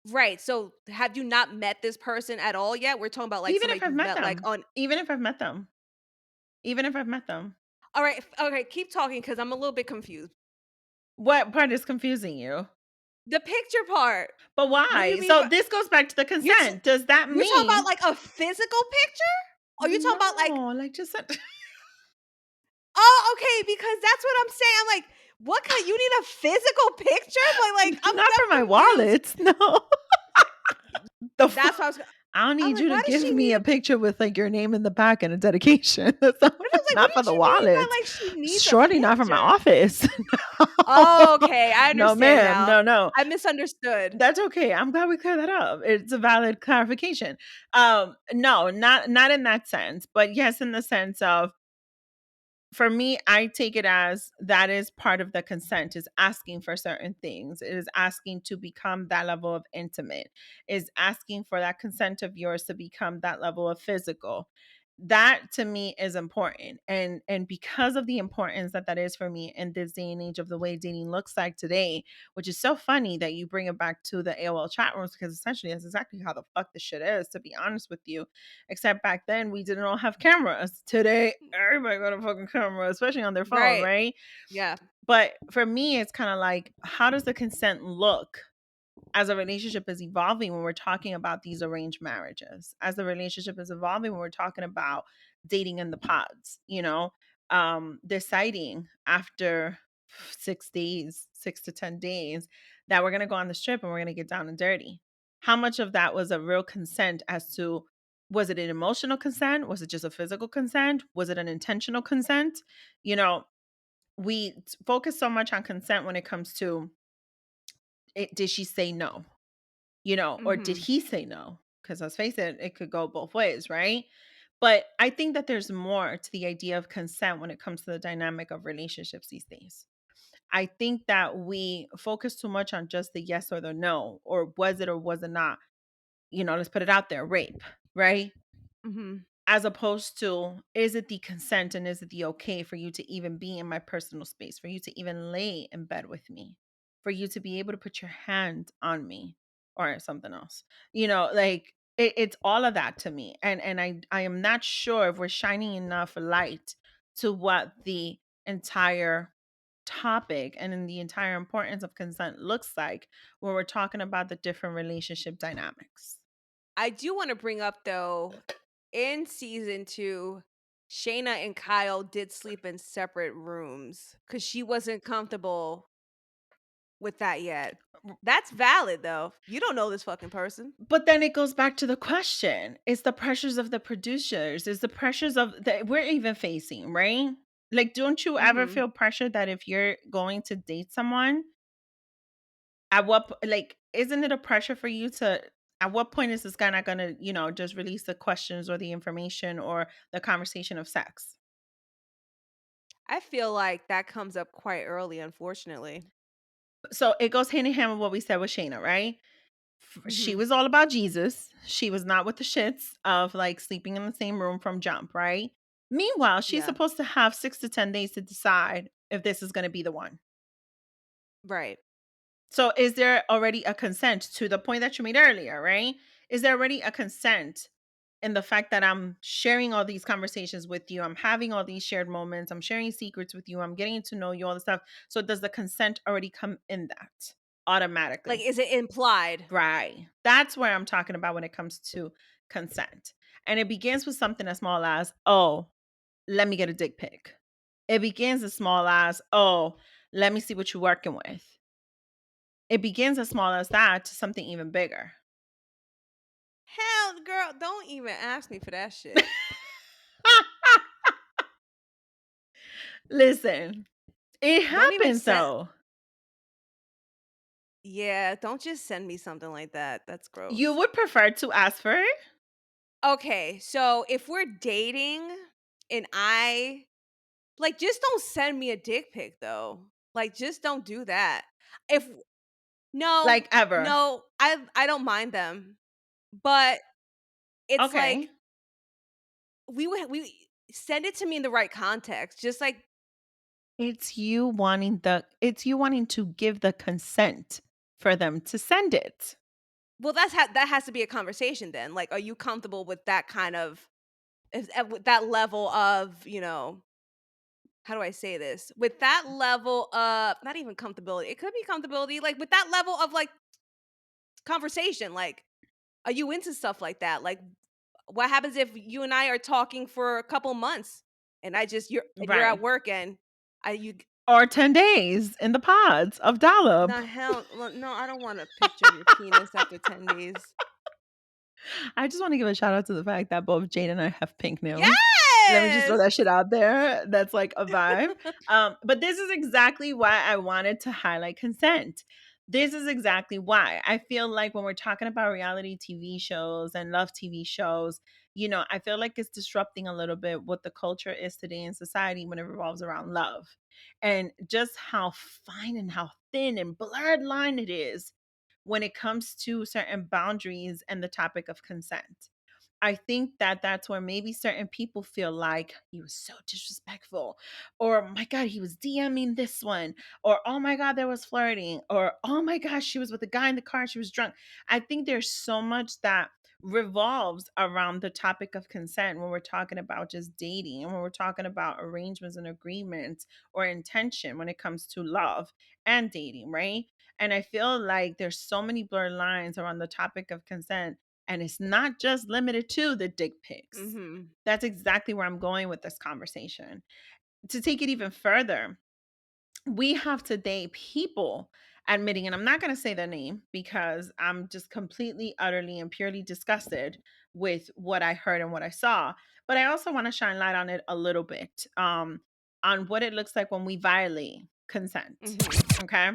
Right, so have you not met this person at all yet? We're talking about, like, Even somebody if I've you've met met, like, them. on. Even if I've met them. Even if I've met them. Alright, okay, keep talking, because 'cause I'm a little bit confused. What part is confusing you? The picture part. But What do you why? mean So by this goes back to the you're t consent. Does that you're talking about, mean like, a physical picture? Or you talking about, like, no? Like just oh, okay, because that's what I'm saying. I'm like, "What kind, you need a physical picture?" Like, not for I'm my confused. wallets. No. The That's fuck? what I was I don't I'm need like, you to "Why does give she me need a a?" picture with like your name in the back and a dedication. That's not, What is like, what not for did the you mean by, wallet. like, she needs a Surely not for my picture? office. Oh, okay, I No, understand ma'am. now. No. I misunderstood. That's okay. I'm glad we cleared that up. It's a valid clarification. No, not in that sense, but yes, in the sense of, for me, I take it as that is part of the consent, is asking for certain things. It is asking to become that level of intimate, is asking for that consent of yours to become that level of physical. That to me is important. And because of the importance that is for me in this day and age of the way dating looks like today, which is so funny that you bring it back to the AOL chat rooms, because essentially that's exactly how the fuck this shit is, to be honest with you. Except back then we didn't all have cameras. Today, everybody got a fucking camera, especially on their phone, Right. right? Yeah. But for me, it's kind of like, how does the consent look as a relationship is evolving when we're talking about these arranged marriages? As the relationship is evolving when we're talking about dating in the pods, deciding after 6 days, 6 to 10 days, that we're gonna go on the strip and we're gonna get down and dirty. How much of that was a real consent? As to, was it an emotional consent? Was it just a physical consent? Was it an intentional consent? You know, we focus so much on consent when it comes to it, did she say no? Or did Mhm. he say no? Because let's face it, it could go both ways, right? But I think that there's more to the idea of consent when it comes to the dynamic of relationships these days. I think that we focus too much on just the yes or the no, or was it not. Let's put it out there, rape, right? Mhm. As opposed to, is it the consent and is it the okay for you to even be in my personal space, for you to even lay in bed with me, for you to be able to put your hand on me or something else? Like it's all of that to me. And I am not sure if we're shining enough light to what the entire topic and in the entire importance of consent looks like when we're talking about the different relationship dynamics. I do wanna bring up, though, in season 2, Shayna and Kyle did sleep in separate rooms because she wasn't comfortable with that yet. That's valid, though. You don't know this fucking person. But then it goes back to the question. It's the pressures of the producers. It's the pressures of that we're even facing, right? Like, don't you ever Mhm. feel pressure that if you're going to date someone, at like, isn't it a pressure for you to, at what point is this guy not gonna, just release the questions or the information or the conversation of sex? I feel like that comes up quite early, unfortunately. So it goes hand in hand with what we said with Shayna, right? She Mhm. was all about Jesus. She was not with the shits of like sleeping in the same room from jump, right? Meanwhile, she's Yeah. supposed to have 6 to 10 days to decide if this is going to be the one. Right. So, is there already a consent to the point that you made earlier, right? Is there already a consent in the fact that I'm sharing all these conversations with you? I'm having all these shared moments. I'm sharing secrets with you. I'm getting to know you, all the stuff. So, does the consent already come in that Like, automatically? is it implied? Right. That's where I'm talking about when it comes to consent. And it begins with something as small as, oh, let me get a dick pic. It begins as small as, oh, let me see what you're working with. It begins as small as that to something even bigger. Hell, girl, don't even ask me for that shit. Listen, it Don't even happens send. though. Yeah, don't just send me something like that. That's You gross. would prefer to ask for it? Okay, so if we're dating and I like just don't send me a dick pic though. Like just don't do that. If no, Like ever. no, I don't mind them. But it's like Okay. we send it to me in the right context. Just like It's you wanting to give the consent for them to send it. well that has to be a conversation then. Like are you comfortable with that kind of with that level of, how do I say this? With that level of not even comfortability. It could be comfortability like with that level of like conversation like are you into stuff like that? Like what happens if you and I are talking for a couple months and you're at Right. work and I you Or 10 days in the pods of dollop. no hell no, I don't want a picture of your penis after 10 days. I just want to give a shout out to the fact that both Jade and I have pink nails. Let me just throw Yes. that shit out there. That's like a vibe. But this is exactly why I wanted to highlight consent. This is exactly why I feel like when we're talking about reality TV shows and love TV shows, I feel like it's disrupting a little bit what the culture is today in society when it revolves around love and just how fine and how thin and blurred line it is when it comes to certain boundaries and the topic of consent. I think that that's where maybe certain people feel like he was so disrespectful, or my God, he was DMing this one, or oh my God, there was flirting, or oh my gosh, she was with a guy in the car, she was drunk. I think there's so much that revolves around the topic of consent when we're talking about just dating and when we're talking about arrangements and agreements or intention when it comes to love and dating, right? And I feel like there's so many blurred lines around the topic of consent. And it's not just limited to the dick pics. Mhm. That's exactly where I'm going with this conversation. To take it even further, we have today people admitting, and I'm not going to say their name because I'm just completely, utterly, and purely disgusted with what I heard and what I saw. But I also want to shine light on it a little bit, on what it looks like when we violate consent. Mhm. Okay.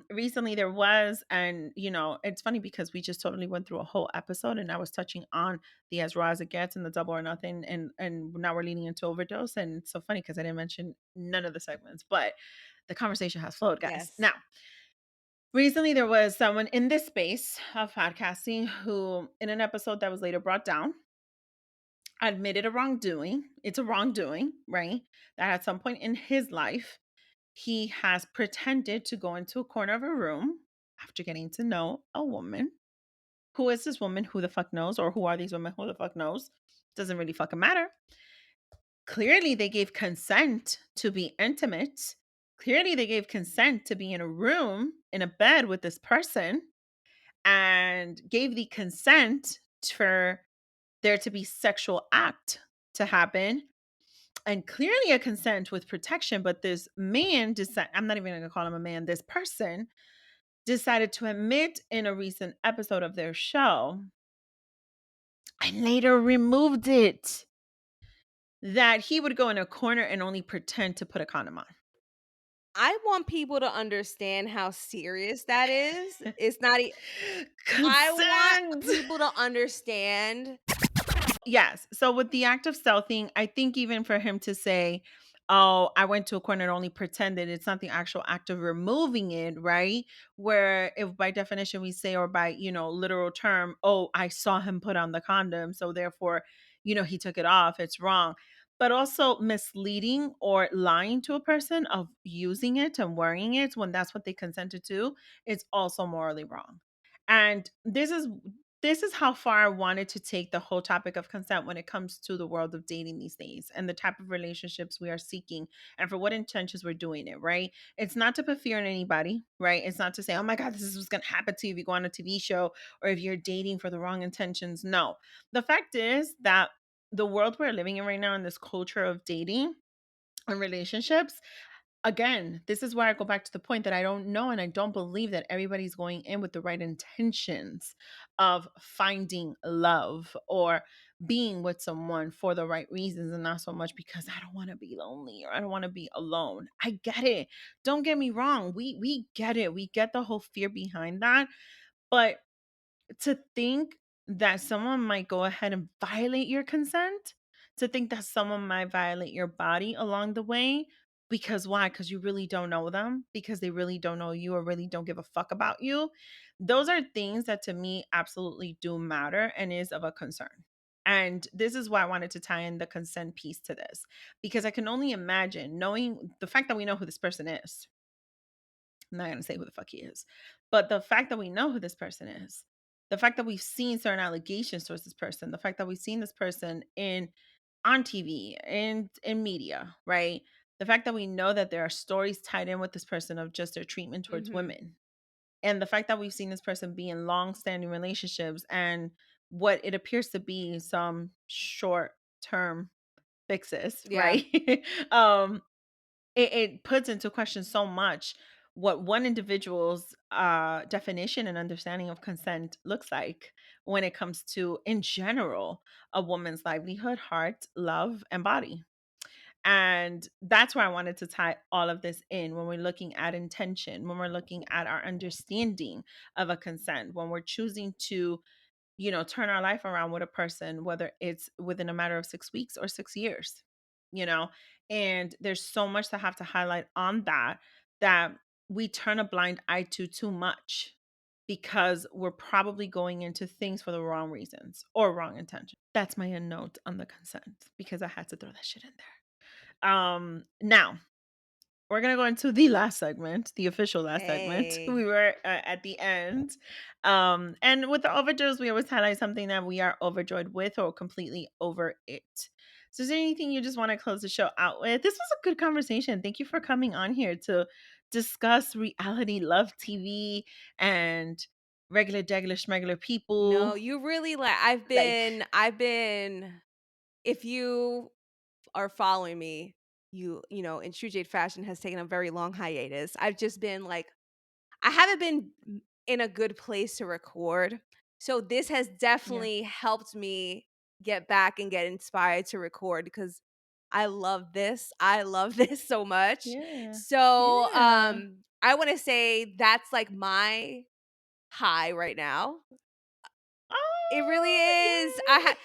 Recently there was, and it's funny because we just totally went through a whole episode and I was touching on the as raw as it gets and the double or nothing, and now we're leaning into overdose. And it's so funny because I didn't mention none of the segments, but the conversation has flowed, guys. Yes. Now, recently there was someone in this space of podcasting who, in an episode that was later brought down, admitted a wrongdoing. It's a wrongdoing, right? That at some point in his life, he has pretended to go into a corner of a room after getting to know a woman. Who is this woman? Who the fuck knows? Or who are these women? Who the fuck knows? Doesn't really fucking matter. Clearly, they gave consent to be intimate. Clearly, they gave consent to be in a room, in a bed with this person, and gave the consent for there to be sexual act to happen, and clearly a consent with protection. But this man decided, I'm not even going to call him a man, this person decided to admit in a recent episode of their show and later removed it, that he would go in a corner and only pretend to put a condom on. I want people to understand how serious that is. It's not I want Consent. people to understand. Yes. So with the act of stealthing, I think even for him to say, "Oh, I went to a corner and only pretended," it's not the actual act of removing it, right? Where if by definition we say, or by, literal term, "Oh, I saw him put on the condom, so therefore, he took it off," it's wrong. But also misleading or lying to a person of using it and wearing it when that's what they consented to, it's also morally wrong. And this is how far I wanted to take the whole topic of consent when it comes to the world of dating these days and the type of relationships we are seeking and for what intentions we're doing it, right? It's not to put fear in anybody, right? It's not to say, oh my God, this is what's going to happen to you if you go on a TV show or if you're dating for the wrong intentions. No. The fact is that the world we're living in right now, in this culture of dating and relationships, again, this is where I go back to the point that I don't know and I don't believe that everybody's going in with the right intentions of finding love or being with someone for the right reasons, and not so much because I don't want to be lonely or I don't want to be alone. I get it. Don't get me wrong. We get it. We get the whole fear behind that. But to think that someone might go ahead and violate your consent, to think that someone might violate your body along the way, because why? Because you really don't know them, because they really don't know you or really don't give a fuck about you. Those are things that to me absolutely do matter and is of a concern. And this is why I wanted to tie in the consent piece to this, because I can only imagine, knowing the fact that we know who this person is. I'm not going to say who the fuck he is, but the fact that we know who this person is, the fact that we've seen certain allegations towards this person, the fact that we've seen this person in on TV and in media, right? The fact that we know that there are stories tied in with this person of just their treatment towards Mhm. women, and the fact that we've seen this person be in long-standing relationships and what it appears to be some short-term fixes, Yeah. right? um it puts into question so much what one individual's definition and understanding of consent looks like when it comes to, in general, a woman's livelihood, heart, love, and body. And that's where I wanted to tie all of this in when we're looking at intention, when we're looking at our understanding of a consent, when we're choosing to, turn our life around with a person, whether it's within a matter of 6 weeks or 6 years, you know? And there's so much to have to highlight on that we turn a blind eye to too much because we're probably going into things for the wrong reasons or wrong intention. That's my end note on the consent because I had to throw that shit in there. Now we're gonna go into the last segment, the official last segment. Hey. We were at the end, and with the overdose, we always highlight something that we are overjoyed with or completely over it. So, is there anything you just want to close the show out with? This was a good conversation. Thank you for coming on here to discuss reality love TV and regular, degular, schmegular No, people. you really Like, I've been if you are following me, in true Jade fashion has taken a very long hiatus. I've just been like I haven't been in a good place to record. So this has yeah, definitely helped me get back and get inspired to record because I love this. I love this so much. yeah, So, yeah. I want to say that's like my high right now. It really Oh, is. I had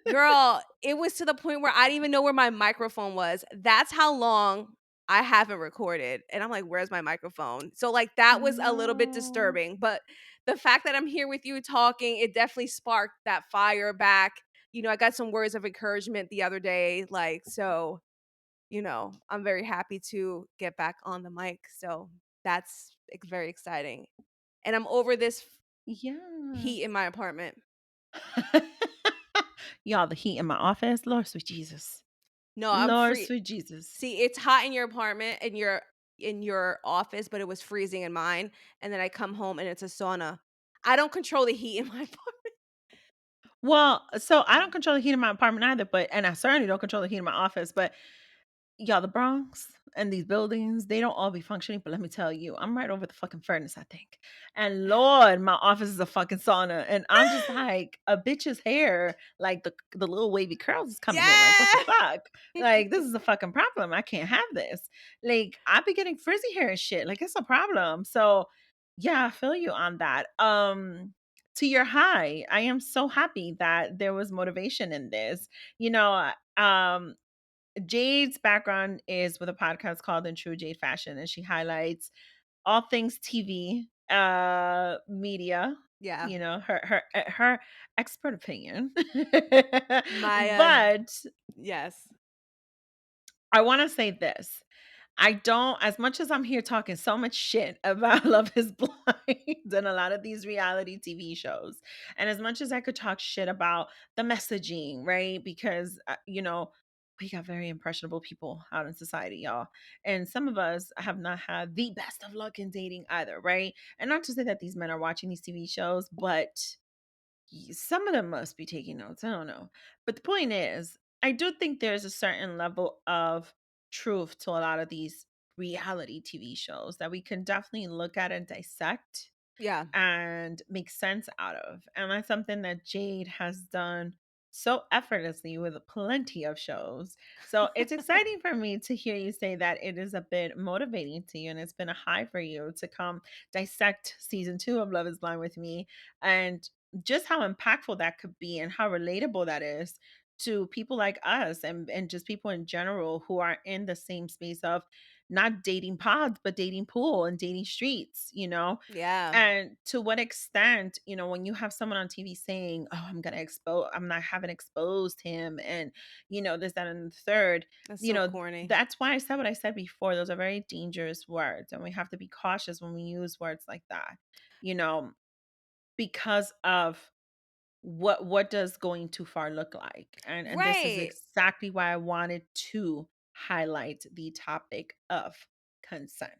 yay! girl, it was to the point where I didn't even know where my microphone was. That's how long I haven't recorded. And I'm like, where's my microphone? So like that was a little bit No. disturbing. But the fact that I'm here with you talking, it definitely sparked that fire back. I got some words of encouragement the other day. Like, so, I'm very happy to get back on the mic. So that's very exciting. And I'm over this Yeah. heat in my apartment. Y'all, the heat in my office. Lord sweet Jesus. No, I'm Lord free. sweet Jesus. See, it's hot in your apartment in your office, but it was freezing in mine. And then I come home and it's a sauna. I don't control the heat in my apartment. Well, so I don't control the heat in my apartment either, and I certainly don't control the heat in my office, but y'all, the Bronx and these buildings, they don't all be functioning. But let me tell you, I'm right over the fucking furnace, I think. And Lord, my office is a fucking sauna. And I'm just like, a bitch's hair, like the little wavy curls is coming in. Like, what the Yeah. fuck? Like, this is a fucking problem. I can't have this. Like, I be getting frizzy hair and shit. Like, it's a problem. So yeah, I feel you on that. To your high, I am so happy that there was motivation in this. You know, Jade's background is with a podcast called In True Jade Fashion, and she highlights all things TV, media. Yeah. Her expert opinion. My But yes. I want to say this. I don't, as much as I'm here talking so much shit about Love is Blind and a lot of these reality TV shows, and as much as I could talk shit about the messaging, right? Because, we got very impressionable people out in society, y'all. And some of us have not had the best of luck in dating either, right? And not to say that these men are watching these TV shows, but some of them must be taking notes. I don't know. But the point is, I do think there's a certain level of truth to a lot of these reality TV shows that we can definitely look at and dissect Yeah. and make sense out of. And that's something that Jade has done so effortlessly with plenty of shows. So it's exciting for me to hear you say that it is a bit motivating to you and it's been a high for you to come dissect season 2 of Love is Blind with me, and just how impactful that could be and how relatable that is to people like us and just people in general who are in the same space of not dating pods but dating pool and dating streets. Yeah. And to what extent, when you have someone on TV saying, "Oh, I'm not having exposed him," and this, that, and the third, That's you so know, corny. that's why I said what I said before. Those are very dangerous words, and we have to be cautious when we use words like that, you know, because of what does going too far look like. And this is Right. exactly why I wanted to highlight the topic of consent.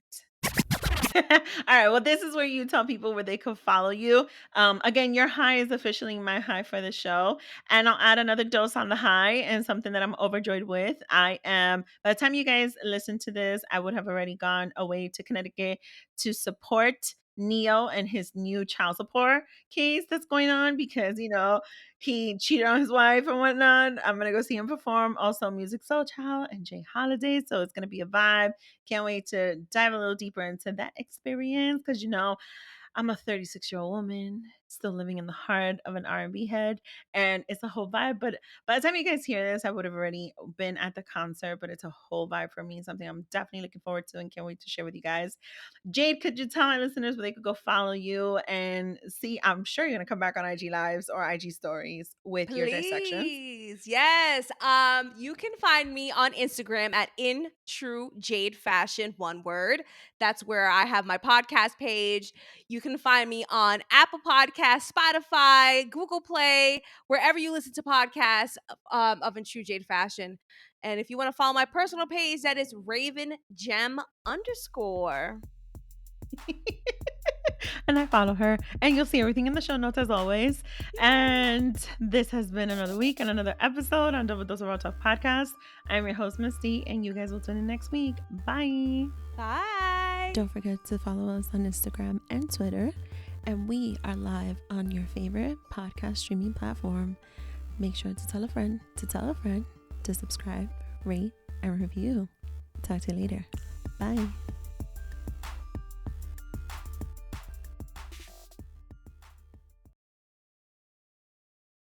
All right. Well, this is where you tell people where they could follow you. Again, your high is officially my high for the show. And I'll add another dose on the high and something that I'm overjoyed with. By the time you guys listen to this, I would have already gone away to Connecticut to support Neo and his new child support case that's going on because, he cheated on his wife and whatnot. I'm going to go see him perform. Also, Music Soul Child and Jay Holiday. So it's going to be a vibe. Can't wait to dive a little deeper into that experience because I'm a 36-year-old woman still living in the heart of an R&B head, and it's a whole vibe. But by the time you guys hear this, I would have already been at the concert. But it's a whole vibe for me, something I'm definitely looking forward to and can't wait to share with you guys. Jade, could you tell my listeners where they could go follow you and see? I'm sure you're gonna come back on IG Lives or IG Stories with your dissections. Please. Yes. You can find me on Instagram at In True Jade Fashion, one word. That's where I have my podcast page. You can find me on Apple Podcasts, Spotify, Google Play, wherever you listen to podcasts of In True Jade Fashion. And if you want to follow my personal page, that is Raven Gem _. And I follow her. And you'll see everything in the show notes as always. And this has been another week and another episode on Double Dose of Raw Talk Podcast. I'm your host, Misty, and you guys will tune in next week. Bye. Bye. Don't forget to follow us on Instagram and Twitter. And we are live on your favorite podcast streaming platform. Make sure to tell a friend to subscribe, rate, and review. Talk to you later. Bye.